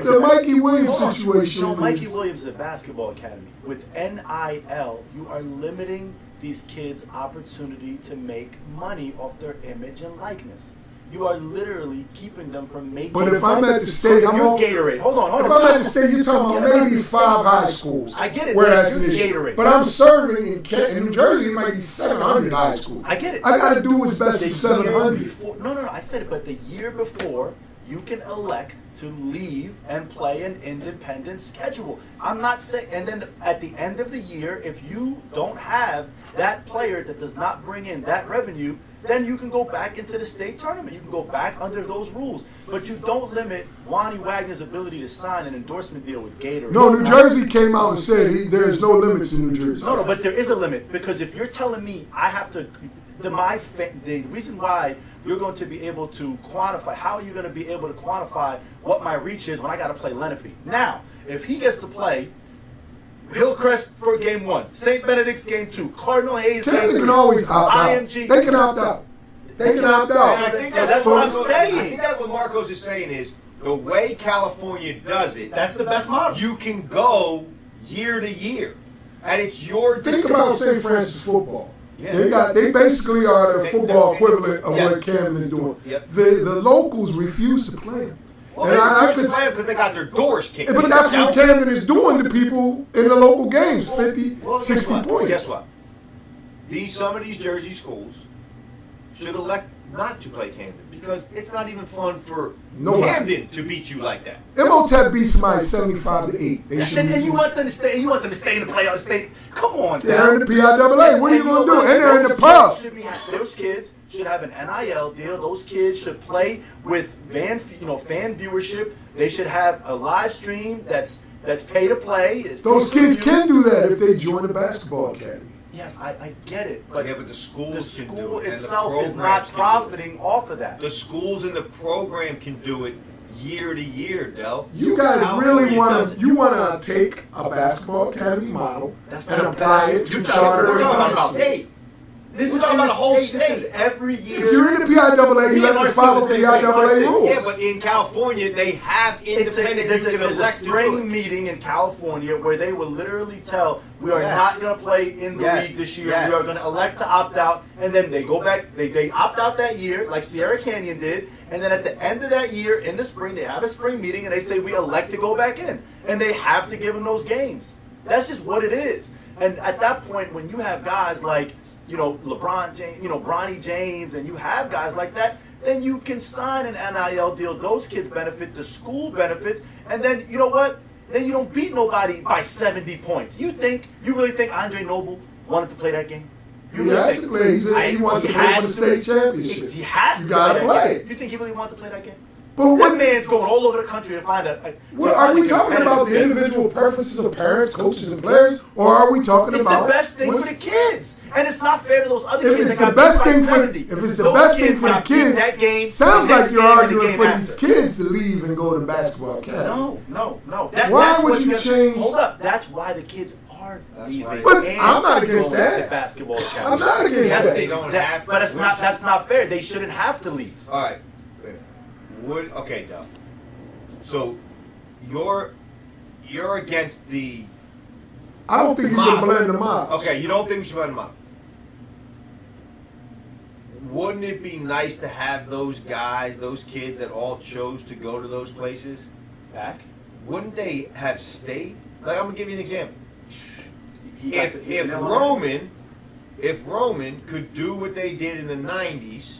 The Mikey Williams situation. No, Mikey Williams is a basketball academy. With NIL, you are limiting these kids' opportunity to make money off their image and likeness. You are literally keeping them from making. But if I'm at the state, I'm on Gatorade. Hold on. If I'm at the state, you're talking about maybe 5 high schools. I get it. Where But that's an you're issue. Gatorade. But I'm serving in New Jersey. It might be 700 high schools. I get it. I got to do what's best The for 700. year before, no. I said it, but the year before, you can elect to leave and play an independent schedule. I'm not saying, and then at the end of the year, if you don't have that player that does not bring in that revenue, then you can go back into the state tournament. You can go back under those rules. But you don't limit Wani Wagner's ability to sign an endorsement deal with Gatorade. No, New Jersey came out and said there's no limits in New Jersey. No, but there is a limit, because if you're telling me I have to, the reason why you're going to be able to quantify, how are you going to be able to quantify what my reach is when I got to play Lenape? Now, if he gets to play Hillcrest for game 1, St. Benedict's game 2, Cardinal Hayes game 3, They can always opt out. IMG. They can opt out. They can opt And I out. think So that's what I'm Marcos- saying. I think that what Marcos is saying is the way California does it. That's the best model. You can go year to year, and it's your Think decision. about St. Francis football. Yeah. They basically are the football equivalent of Yes. what Camden is doing. Yep. The locals refuse to play them. Well, And I they could, play because they got their doors kicked. but that's what Camden is doing to people in the local games, 50, Well, guess 60 what? points. Guess what? Some of these Jersey schools should elect not to play Camden because it's not even fun for Nobody. Camden to beat you like that. Imhotep beat somebody 75-8. They should And you want them to stay. You want them to stay in the playoff state. Come on, They're in the PIAA. What are you going to do? And they're in the pub. Those kids should have an NIL deal. Those kids should play with fan viewership. They should have a live stream that's pay to play. Those kids can do that if they join the basketball academy. Yes, I get it, but Yeah, but the schools the can do school it, and the itself is programs not can do it. profiting off of that. The schools and the program can do it year to year, Del. You guys California really want doesn't. to? You want to take a basketball academy model That's and not apply bad. it to You're charter We're and talking about state? state. This We're is talking in about a whole This is state. every year. If you're in the PIAA, you have to follow the PIAA rules. Yeah, but in California, they have independent. There's you can a elect to do spring it. meeting in California where they will literally tell, we are Yes. not going to play in the Yes. league this year. Yes. We are going to elect to opt out. And then they go back, they opt out that year, like Sierra Canyon did. And then at the end of that year, in the spring, they have a spring meeting and they say, we elect to go back in. And they have to give them those games. That's just what it is. And at that point, when you have guys like, LeBron James, Bronny James, and you have guys like that, then you can sign an NIL deal. Those kids benefit, the school benefits, and then you know what? Then you don't beat nobody by 70 points. You really think Andre Noble wanted to play that game? You He really has think- to play. He wants to play for the state championship. He has You to gotta play. play. That game. You think he really wanted to play that game? But That what? man's going all over the country to find a Well, are we talking about the individual preferences of parents, coaches, and players, or are we talking It's about the best thing for the kids, and it's not fair to those other If kids. it's that the got best beat by thing for 70. if it's the Those best thing kids for the got beat kids, that game, sounds the like next you're game, and the arguing game for after. these kids to leave and go to basketball academy. No. Why That's would what you change- Hold up. That's why the kids are leaving. But and I'm not against going that. to basketball academy. I'm not against Yes, that. they don't have. But it's not. That's not fair. They shouldn't have to leave. All right. Okay, Del. So you're against the. I don't think you can blend them up. Okay, you don't think we should blend them up. wouldn't it be nice to have those guys, those kids that all chose to go to those places back? Wouldn't they have stayed? Like, I'm gonna give you an example. If Roman could do what they did in the '90s,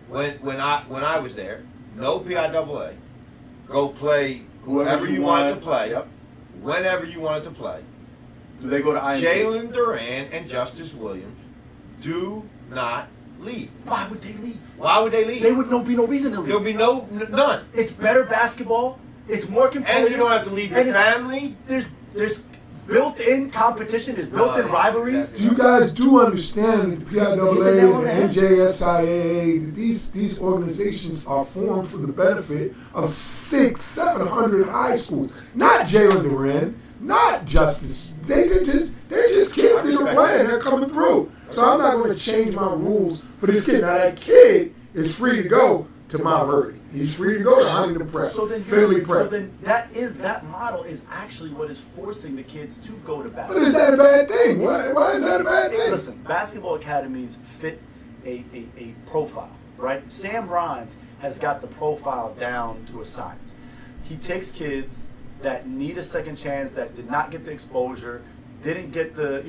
when I was there, no PIAA, go play whoever you wanted to play, whenever you wanted to play. Do they go to IMG? Jalen Duran and Justice Williams do not leave. Why would they leave? Why would they leave? There would be no reason to leave. There'll be none. It's better basketball. It's more competitive. And you don't have to leave your family. There's built-in competition. There's built-in rivalries. Exactly. You guys do understand that the PIAA, the NJSIAA, these organizations are formed for the benefit of 600-700 high schools. Not Jalen Duran, not Justice. They're just kids that are playing. They're coming through. So I'm not going to change my rules for this kid. Now that kid is free to go to Mount Verdi. He's free to go to Huntington Prep, Finley Prep. So then that model is actually what is forcing the kids to go to basketball. But is that a bad thing? Why is that a bad thing? Listen, basketball academies fit a profile, right? Sam Rhines has got the profile down to a science. He takes kids that need a second chance, that did not get the exposure, didn't get the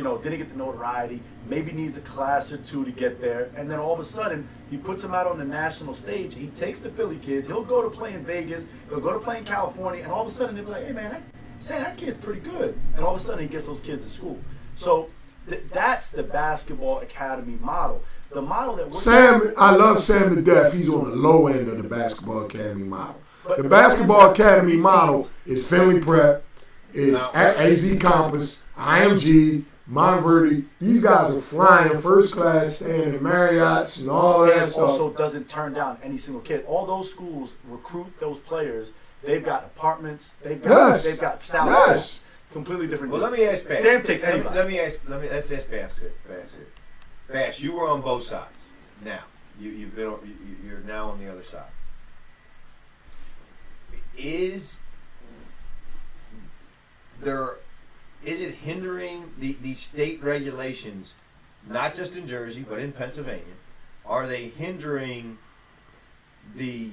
notoriety, maybe needs a class or two to get there, and then all of a sudden he puts them out on the national stage. He takes the Philly kids. He'll go to play in Vegas. He'll go to play in California, and all of a sudden they'll be like, "Hey man, that kid's pretty good." And all of a sudden he gets those kids in school. So that's the basketball academy model. The model that I love Sam to death. He's on the low end of the basketball academy model. The basketball academy model is Finley Prep, is AZ Campus, IMG, Montverde. These guys are flying first class, staying in Marriotts and all that stuff. Also doesn't turn down any single kid. All those schools recruit those players. They've got apartments. They've got salaries. Yes. Completely different. Well, let me ask Bass. Sam takes anybody. Let's ask Bass here. Bass, you were on both sides. Now you're now on the other side. Is it hindering the state regulations, not just in Jersey but in Pennsylvania? Are they hindering the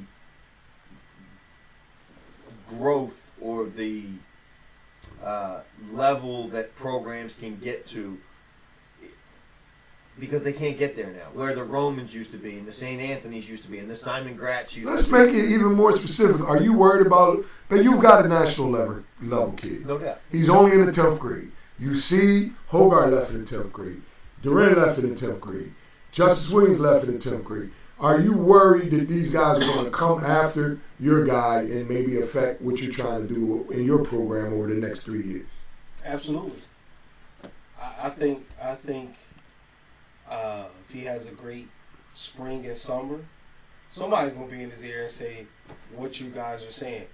growth or the level that programs can get to? Because they can't get there now, where the Romans used to be, and the St. Anthony's used to be, and the Simon Gratz used Let's to be. make it even more specific. Are you worried about? But you've got a national level kid. No doubt. He's only in the 10th grade. You see, Hogarth left in the 10th grade. Duran left in the 10th grade. Justice Williams left in the 10th grade. Are you worried that these guys are going to come after your guy and maybe affect what you're trying to do in your program over the next 3 years? Absolutely. I think if he has a great spring and summer, somebody's going to be in his ear and say what you guys are saying.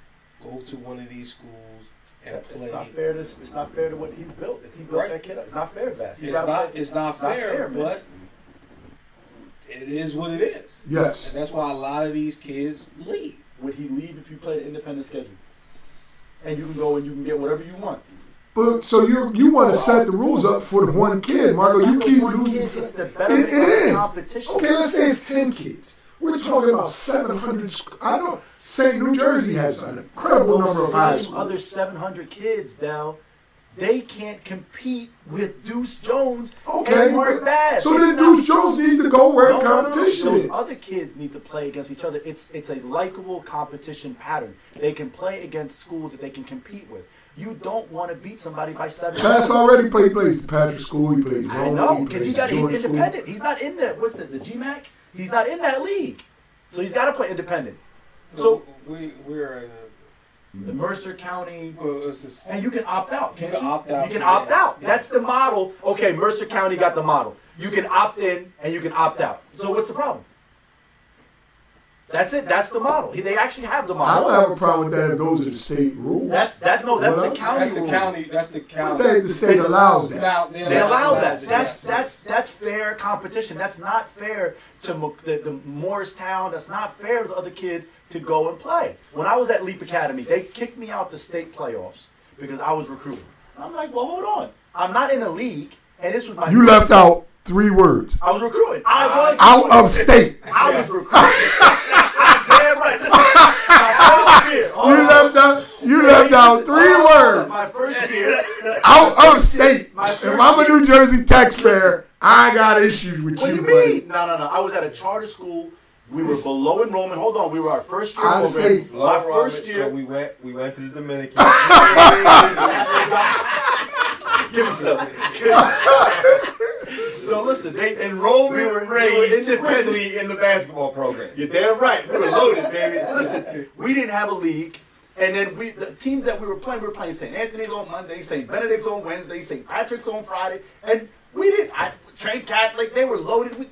Go to one of these schools and play. It's not fair to what he's built. He built that kid up. It's not fair, Bass. It's not fair, but it is what it is. Yes. And that's why a lot of these kids leave. Would he leave if you played an independent schedule? And you can go and you can get whatever you want. But so you want to set the rules up for the one kid, Marco. You keep losing. It's the betterment of competition. Okay, let's say it's 10 kids. We're talking about 700. I know St. New Jersey has an incredible number of high schools. Other 700 kids, Dell, they can't compete with Deuce Jones and Mark Bass. So then Deuce Jones needs to go where the competition is. Those other kids need to play against each other. It's a likable competition pattern. They can play against schools that they can compete with. You don't want to beat somebody by 7. Bass already plays Patrick School. He plays Rome. I know, because he's independent. School. He's not in the GMAC? He's not in that league. So he's got to play independent. So we're in the Mercer County, and you can opt out. You can opt out. You can opt out. That's the model. Okay, Mercer County got the model. You can opt in and you can opt out. So what's the problem? That's it. That's the model. They actually have the model. I don't have a problem with that if those are the state rules. That's the county rule. That's the county. The state allows that. They allow that. That's fair competition. That's not fair to the Morristown. That's not fair to the other kids to go and play. When I was at Leap Academy, they kicked me out the state playoffs because I was recruiting. I'm like, well, hold on. I'm not in a league, and this was my. You left out 3 words. I was recruiting. I was Out of state. I was recruiting. Damn right. Listen, my first year. You left out 3 words. My first year. Out of state. If I'm a New Jersey taxpayer, I got issues with What do you, you buddy. mean? No. I was at a charter school. We were below enrollment. Hold on. We were our first year I say- program. My first year. So we went to the Dominican. Give me something. So listen, they Enrollment we were raised independent. quickly in the basketball program. You're damn right. We were loaded, baby. Listen, we didn't have a league. And then the teams that we were playing St. Anthony's on Monday, St. Benedict's on Wednesday, St. Patrick's on Friday. And we didn't, trained Catholic, they were loaded.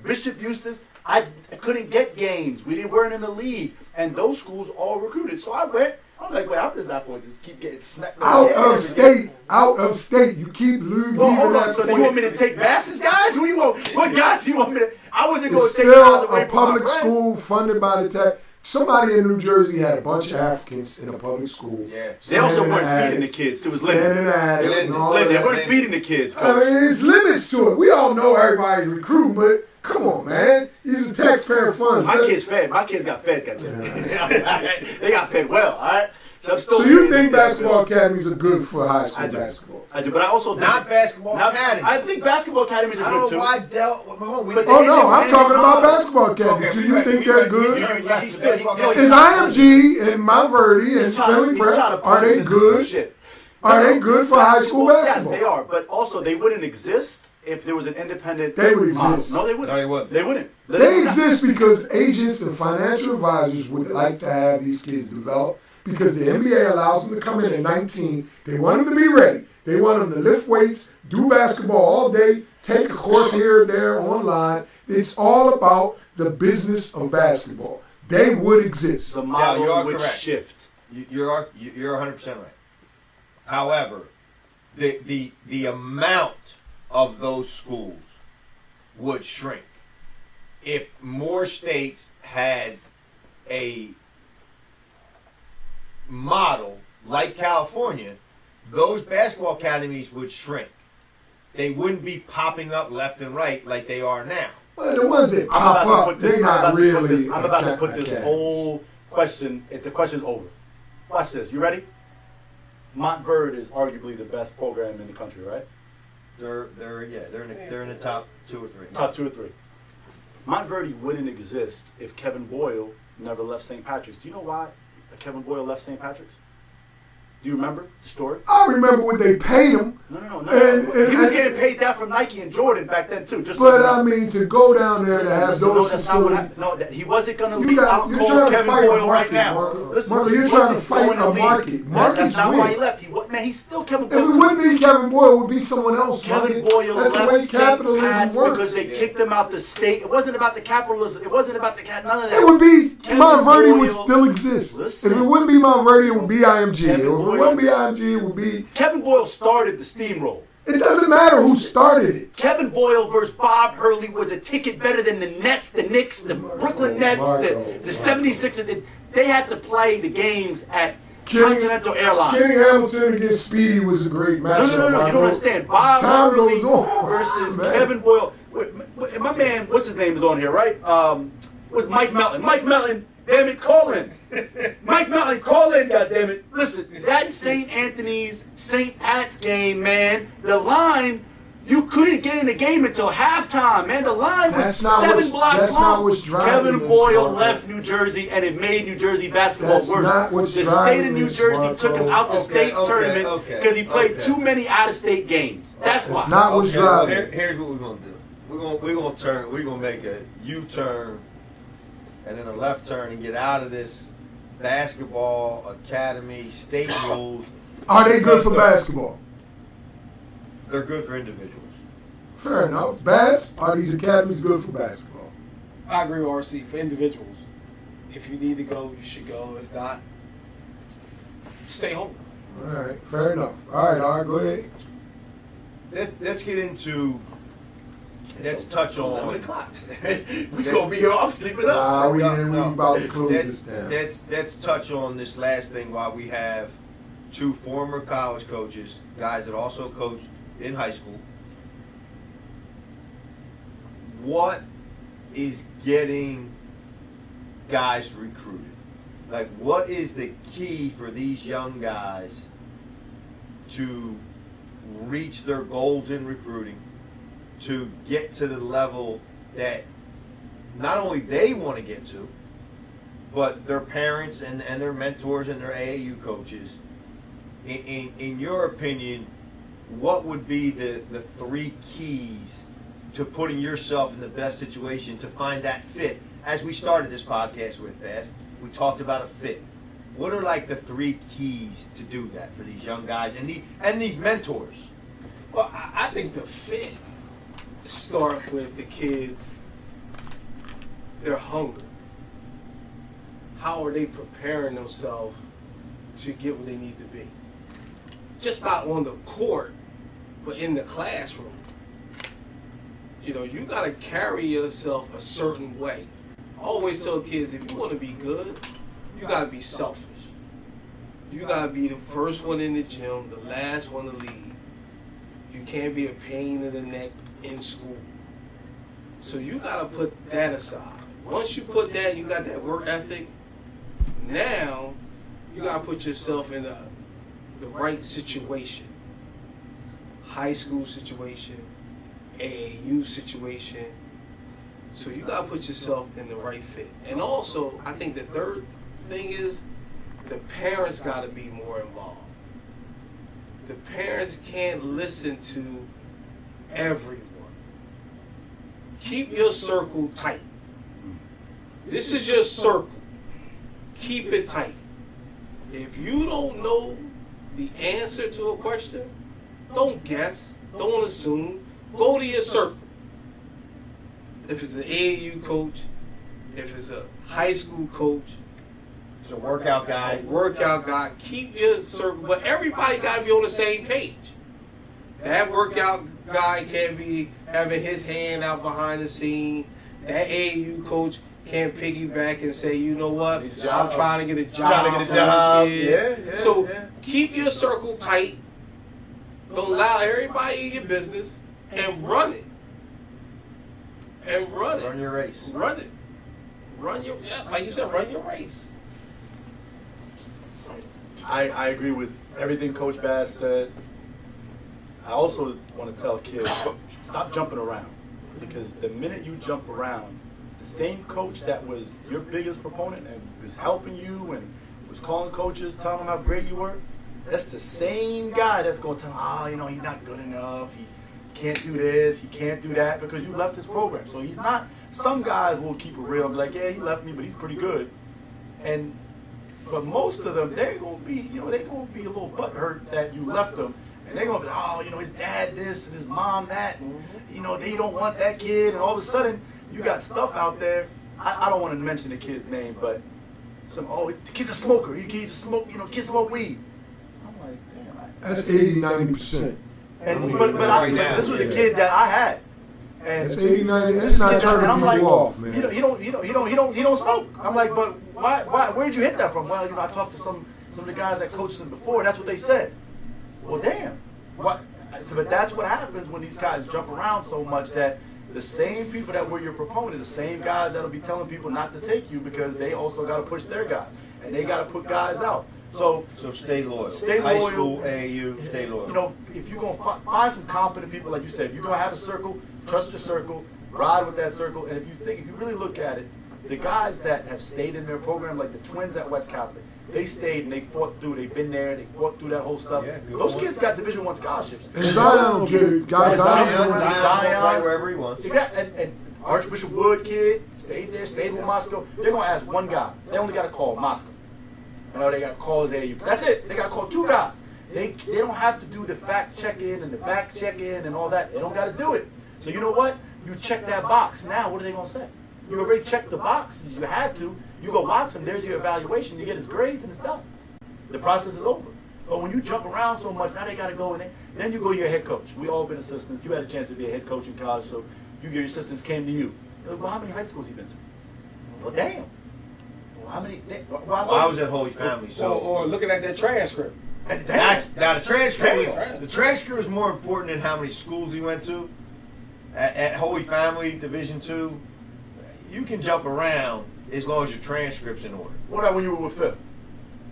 Bishop Eustace, I couldn't get games. We weren't in the league. And those schools all recruited. So I went, I'm like, wait, I'm just not going to just keep getting smacked. Out of state. You keep leaving Well, hold on. that So point. you want me to take Bass's guys? Who you want? What guys you want me to? I wasn't going It's to take guys still away a from my public friends. school funded by the tax. Somebody in New Jersey had a bunch of Africans in a public school. Yeah. They also Standing weren't at feeding it, the kids. It was standing limited. at it and all They that. weren't feeding the kids. I Coach. mean, there's limits to it. We all know everybody's recruiting, but come on, man. These are taxpayer funds. My kids fed. My kids got fed. Goddamn. They got fed well. All right. So I'm still. So you think basketball academies are good for high school I do. basketball? I do, but I also think, Not basketball academies. I think basketball academies I are don't good know too. why Del. But Oh no, I'm They- talking about they- basketball academies. Okay, Do you think they're good? He's still- no, he's Is trying- IMG and Mount Verde and he's trying- Finley he's trying to Prep, are put us they into some good? shit. Are they good for high school basketball? Yes, they are. But also, they wouldn't exist if there was an independent. They would model. exist. No, they wouldn't. No, they wouldn't. They wouldn't. They exist because agents and financial advisors would like to have these kids develop because the NBA allows them to come in at 19. They want them to be ready. They want them to lift weights, do basketball all day, take a course here and there online. It's all about the business of basketball. They would exist. The you model are would correct. shift. You're 100% right. However, the amount of those schools would shrink if more states had a model like California. Those basketball academies would shrink. They wouldn't be popping up left and right like they are now. Well, the ones that I'm pop about to up, put this- they're I'm not about to put really. this- I'm about to put this academies. whole question. If the question's over, watch this. You ready? Montverde is arguably the best program in the country, right? They're in the top 2 or 3. Top 2 or 3. Montverde wouldn't exist if Kevin Boyle never left St. Patrick's. Do you know why Kevin Boyle left St. Patrick's? Do you remember the story? I remember what they paid him. No. And- He was getting paid that from Nike and Jordan back then too. Just But so you I know. mean, to go down there to have Listen, those that's not what facilities. happened. No, he wasn't going to You leave got- out you're cold trying to Kevin fight a Boyle right market, now. Marco. Listen, Marco, he you're trying to wasn't fight going a leave. market. Markets That's not win. why he left. He's still Kevin If Boyle. it wouldn't be Kevin Boyle, it would be someone else. Kevin Marco. Boyle That's the way left St. capitalism Pat's works. because they kicked him out the state. It wasn't about the capitalism. It wasn't about the none of that. It would be Kevin Montverde would Boyle- still exist. Listen. If it wouldn't be Montverde, it would be IMG. If Kevin it Boyle- wouldn't be IMG, it would be. Kevin Boyle started the steamroll. It doesn't matter who started it. Kevin Boyle versus Bob Hurley was a ticket better than the Nets, the Knicks, the Brooklyn Nets, the 76ers. They had to play the games at Continental Airlines. Kenny Hamilton against Speedy was a great matchup. No. You Marco. don't understand. Bob Time Hurley goes on, versus man. Kevin Boyle. Wait, my man, what's his name is on here, right? Was Mike Melton. Mike Melton, damn it, call in. Mike Melton, call in, goddammit. Listen, that St. Anthony's, St. Pat's game, man, the line, you couldn't get in the game until halftime, man. The line was That's not 7 what's- blocks that's long. not what's driving Kevin this, Boyle Marco. left New Jersey, and it made New Jersey basketball That's worse. not what's The state driving of New this, Jersey Marco. took him out the state Okay, tournament okay, because he played okay. too many out-of-state games. That's why. It's not what's Okay, well, driving. here's what we're gonna do. We're gonna make a U-turn and then a left turn and get out of this basketball academy state rules. Are they good for basketball? They're good for individuals. Fair enough. Bass, are these academies good for basketball? I agree with RC. For individuals, if you need to go, you should go. If not, stay home. All right, fair enough. All right, go ahead. Let's get into. Let's touch 11 on. o'clock. We gonna be here. I'm sleeping up. Nah, we No. about to close this down. Let's touch on this last thing while we have two former college coaches, guys that also coached in high school. what is getting guys recruited? Like, what is the key for these young guys to reach their goals in recruiting, to get to the level that not only they want to get to, but their parents and their mentors and their AAU coaches? In your opinion, what would be the 3 keys to putting yourself in the best situation to find that fit? As we started this podcast with, Bass, we talked about a fit. What are like the 3 keys to do that for these young guys and these mentors? Well, I think the fit starts with the kids, their hunger. How are they preparing themselves to get where they need to be? Just not on the court, but in the classroom. You know, you got to carry yourself a certain way. I always tell kids, if you want to be good, you got to be selfish. You got to be the first one in the gym, the last one to leave. You can't be a pain in the neck in school. So you got to put that aside. Once you put that, you got that work ethic, now you got to put yourself in the right situation. High school situation, AAU situation. So you got to put yourself in the right fit. And also, I think the third thing is the parents got to be more involved. The parents can't listen to everyone. Keep your circle tight. This is your circle. Keep it tight. If you don't know the answer to a question, don't guess, don't assume. Go to your circle. If it's an AAU coach, if it's a high school coach, it's a workout guy. Keep your circle, but everybody got to be on the same page. That workout guy can't be having his hand out behind the scene. That AAU coach can't piggyback and say, you know what, I'm trying to get a job. So keep your circle tight. Don't allow everybody in your business and run it. Run your race. Run it. Like you said, run your race. I agree with everything Coach Bass said. I also want to tell kids, stop jumping around. Because the minute you jump around, the same coach that was your biggest proponent and was helping you and was calling coaches, telling them how great you were, that's the same guy that's going to tell them, he's not good enough, he can't do this, he can't do that, because you left his program. So he's not, some guys will keep it real and be like, yeah, he left me, but he's pretty good. But most of them, they're going to be, they're going to be a little butthurt that you left them. And they're going to be, his dad this and his mom that, and, they don't want that kid. And all of a sudden, you got stuff out there. I don't want to mention the kid's name, but the kid's a smoker. Kids smoke weed. I'm like, damn. That's 80-90%. This was a kid that I had. And it's 80-90. It's not turning people off, man. He don't smoke. I'm like, but why? Where'd you hit that from? Well, I talked to some of the guys that coached him before. That's what they said. Well, damn. What? But that's what happens when these guys jump around so much that the same people that were your proponent, the same guys that'll be telling people not to take you because they also got to push their guys and they got to put guys out. So stay loyal. High school, AAU, stay loyal. If you're going to find some competent people, like you said, if you're going to have a circle, trust your circle, ride with that circle. And if you really look at it, the guys that have stayed in their program, like the twins at West Catholic, they stayed and they fought through. They've been there. They fought through that whole stuff. Yeah, those kids got Division I scholarships. And Zion, Zion play wherever he wants. And Archbishop Wood kid stayed there, stayed with Moscow. They're gonna ask one guy. They only got to call Moscow. They got to call his AU. That's it. They got to call 2 guys. They don't have to do the fact check in and the back check in and all that. They don't got to do it. So you know what? You check that box. Now what are they gonna say? You already checked the box. You had to. You go watch him. There's your evaluation. You get his grades and it's done. The process is over. But when you jump around so much, now they got to go in there. Then you go to your head coach. We all been assistants. You had a chance to be a head coach in college, so your assistants came to you. They're like, well, how many high schools he been to? Well, damn. Well, how many? I was at Holy Family. Or looking at that transcript. Now the transcript is more important than how many schools he went to. At Holy Family Division II, you can jump around as long as your transcript's in order. What about when you were with Phil?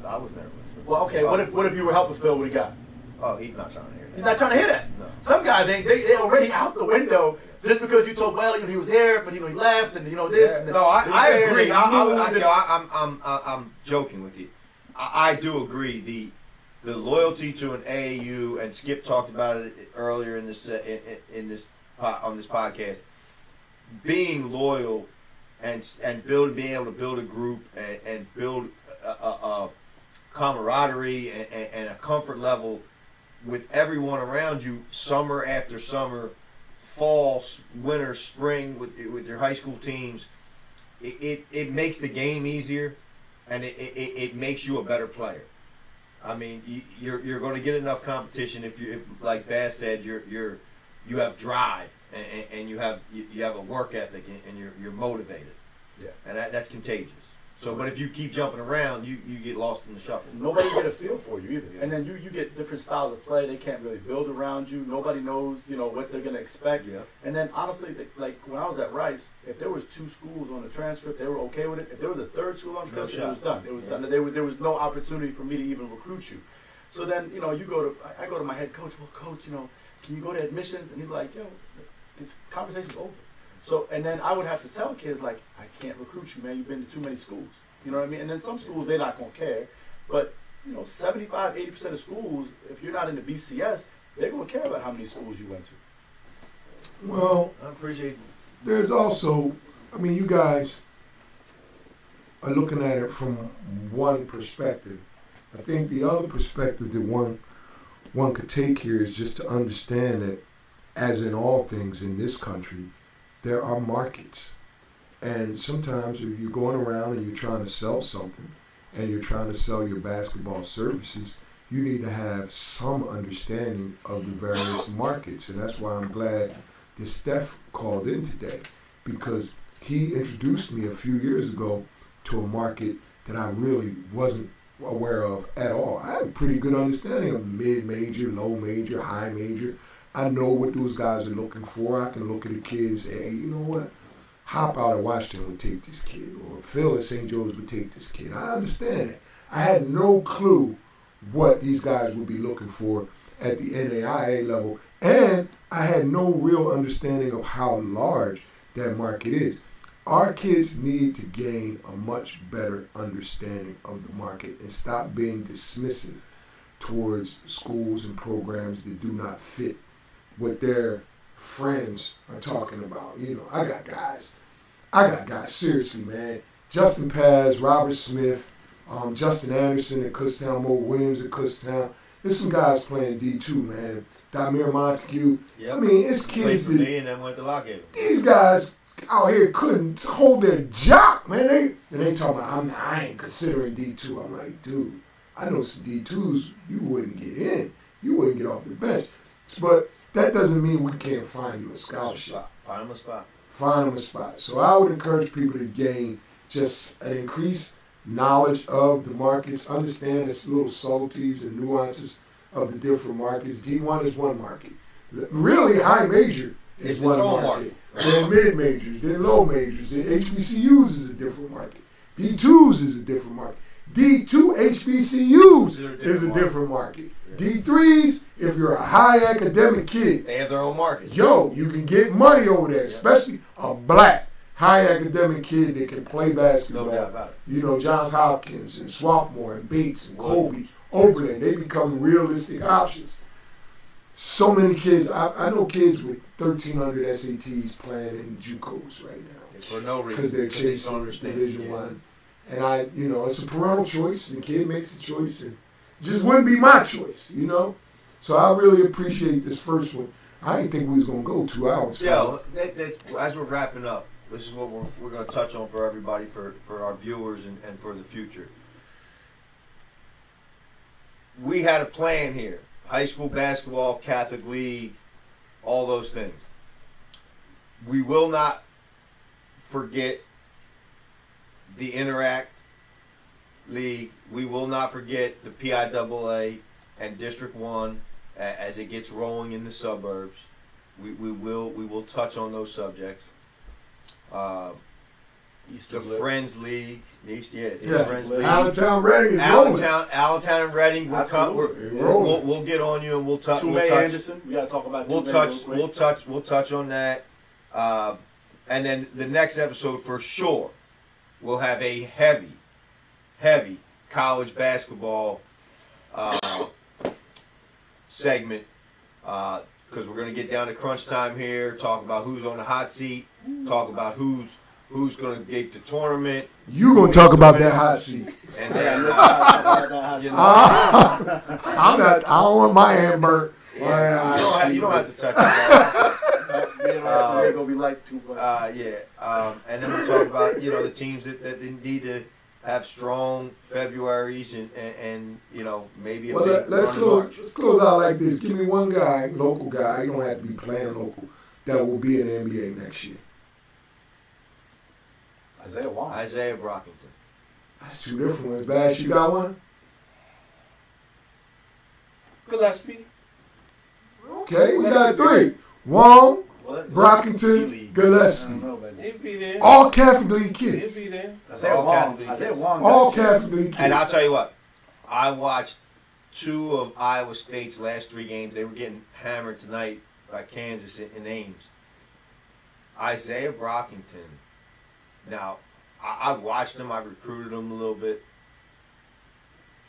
I was never with Phil. Well, okay. What if you were helping Phil with a guy? Oh, he's not trying to hear that. He's not trying to hear that. No. Some guys ain't. They already out the window just because you told well he was here, but he left, and this. Yeah. And No, I agree. I'm I'm joking with you. I do agree. The loyalty to an AAU, and Skip talked about it earlier on this podcast. Being loyal and being able to build a group and build a camaraderie and a comfort level with everyone around you, summer after summer, fall, winter, spring, with your high school teams, it makes the game easier, and it makes you a better player. I mean, you're going to get enough competition if like Bass said, you have drive and you have a work ethic and you're motivated. Yeah. And that's contagious. So, but if you keep jumping around, you get lost in the shuffle. Nobody get a feel for you either. And then you get different styles of play. They can't really build around you. Nobody knows, what they're going to expect. Yeah. And then, honestly, like when I was at Rice, if there was 2 schools on the transcript, they were okay with it. If there was a 3rd school on the transcript, it was done. It was done. There was no opportunity for me to even recruit you. So then, I go to my head coach. Well, coach, can you go to admissions? And he's like, yo, this conversation's over. So, and then I would have to tell kids, like, I can't recruit you, man. You've been to too many schools. You know what I mean? And then some schools, they're not going to care. But, 75, 80% of schools, if you're not in the BCS, they're going to care about how many schools you went to. Well, I appreciate it. There's also, you guys are looking at it from one perspective. I think the other perspective that one could take here is just to understand that, as in all things in this country, there are markets. And sometimes if you're going around and you're trying to sell something and you're trying to sell your basketball services, you need to have some understanding of the various markets. And that's why I'm glad that Steph called in today, because he introduced me a few years ago to a market that I really wasn't aware of at all. I have a pretty good understanding of mid-major, low-major, high-major. I know what those guys are looking for. I can look at a kid and say, hey, you know what? Hop out of Washington would take this kid, or Phil at St. Joe's would take this kid. I understand that. I had no clue what these guys would be looking for at the NAIA level, and I had no real understanding of how large that market is. Our kids need to gain a much better understanding of the market and stop being dismissive towards schools and programs that do not fit what their friends are talking about. I got guys, seriously, man. Justin Paz, Robert Smith, Justin Anderson at Kutztown, Mo Williams at Kutztown. There's some guys playing D2, man. Damir Montague. Yep. It's kids that, and then went to Lockheed. These guys out here couldn't hold their jock, man. They talking about, I ain't considering D2. I'm like, dude, I know some D2s you wouldn't get in. You wouldn't get off the bench. But that doesn't mean we can't find you a scholarship. Find them a spot. Find them a spot. So I would encourage people to gain just an increased knowledge of the markets, understand the little subtleties and nuances of the different markets. D1 is one market. Really, high major is one market. Then mid majors, then low majors. Then HBCUs is a different market. D2s is a different market. D2 HBCUs is a different market. D3s, if you're a high academic kid, they have their own market. Yo, you can get money over there, especially a black high academic kid that can play basketball. No doubt about it. Johns Hopkins and Swarthmore and Bates and Colby, Oberlin, they become realistic options. So many kids, I know kids with 1,300 SATs playing in JUCOs right now. For no reason. Because they're chasing Division One. And it's a parental choice, and the kid makes the choice, and it just wouldn't be my choice, So I really appreciate this first one. I didn't think we was going to go 2 hours. Yeah, as we're wrapping up, this is what we're going to touch on for everybody, for our viewers and for the future. We had a plan here. High school basketball, Catholic League, all those things. We will not forget the Interact League. We will not forget the PIAA and District 1 as it gets rolling in the suburbs. we will touch on those subjects. The Friends League, Friends League. Allentown Reading is rolling. Allentown and Reading. We'll get on you and we'll touch. Anderson. We gotta talk about. We'll touch on that. And then the next episode for sure, we'll have a heavy college basketball segment because we're going to get down to crunch time here, talk about who's on the hot seat, talk about who's going to get the tournament. You going to talk about that hot seat. And then, I'm not. I don't want my hand burnt. Yeah, you don't have to touch it. Gonna be like too much. And then we'll talk about the teams that need to have strong Februaries and maybe a big let's run in close. March. Let's close out like this. Give me one guy, local guy. You don't have to be playing local. That will be in the NBA next year. Isaiah Brockington. That's two different ones. Bash, you got one? Gillespie. Okay, we got three. Wong, Brockington, Gillespie. He'll be there. All Catholic League kids. He'll be there. All Catholic League kids. And I'll tell you what, I watched 2 of Iowa State's last 3 games. They were getting hammered tonight by Kansas in Ames. Isaiah Brockington. Now, I watched him. I recruited him a little bit.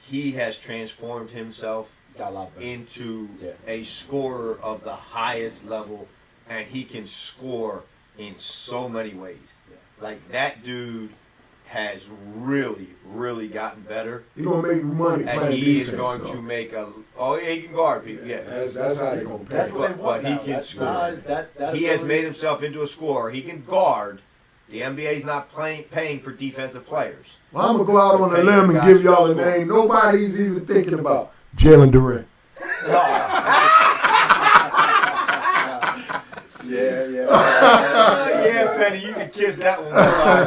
He has transformed himself into a scorer of the highest level, and he can score in so many ways. Like, that dude has really, really gotten better. He's going to make money playing and he defense, is going to make he can guard people, That's how they're going to pay. But he can score. He has made himself into a scorer. He can guard. The NBA's not paying for defensive players. Well, I'm going to go out on a limb and give y'all a name nobody's even thinking about. Jalen Durant. Yeah, Penny, you can kiss that one.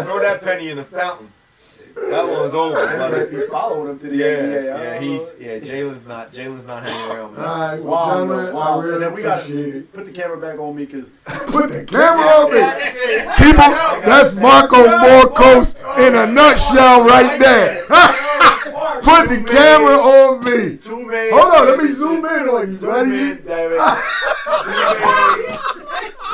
Throw that penny in the fountain. That one's over. I might be following him to the NBA. Jalen's not hanging around. All right, well, gentlemen, I really and then we got appreciate it. put the camera back on me because Put the camera on me. People, that's Marco Morcos in a nutshell right there. Put the camera on me. Hold on, let me zoom in on you, buddy.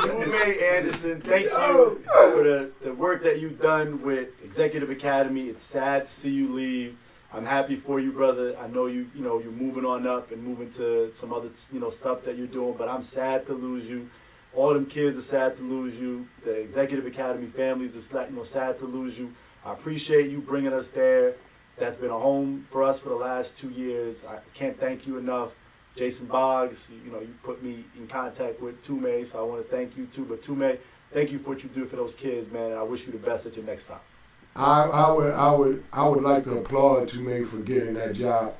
Tume Anderson, thank you for the work that you've done with Executive Academy. It's sad to see you leave. I'm happy for you, brother. I know you're moving on up and moving to some other stuff that you're doing, but I'm sad to lose you. All them kids are sad to lose you. The Executive Academy families are sad to lose you. I appreciate you bringing us there. That's been a home for us for the last 2 years. I can't thank you enough. Jason Boggs, you put me in contact with Tume, so I want to thank you too. But Tume, thank you for what you do for those kids, man. And I wish you the best at your next time. I would like to applaud Tume for getting that job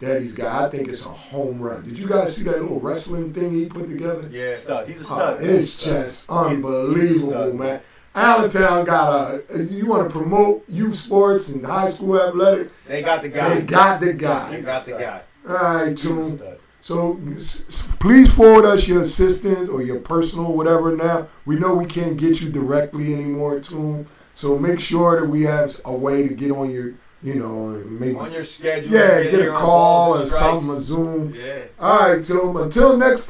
that he's got. I think it's a home run. Did you guys see that little wrestling thing he put together? Yeah, he's a stud. It's just unbelievable, man. Allentown you want to promote youth sports and high school athletics? They got the guy. They got the guy. They got the guy. All right, Toom. So please forward us your assistant or your personal whatever now. We know we can't get you directly anymore, Toom. So make sure that we have a way to get on your, maybe on your schedule. Yeah, get a call or something, a Zoom. Yeah. All right, Toom. Until next time.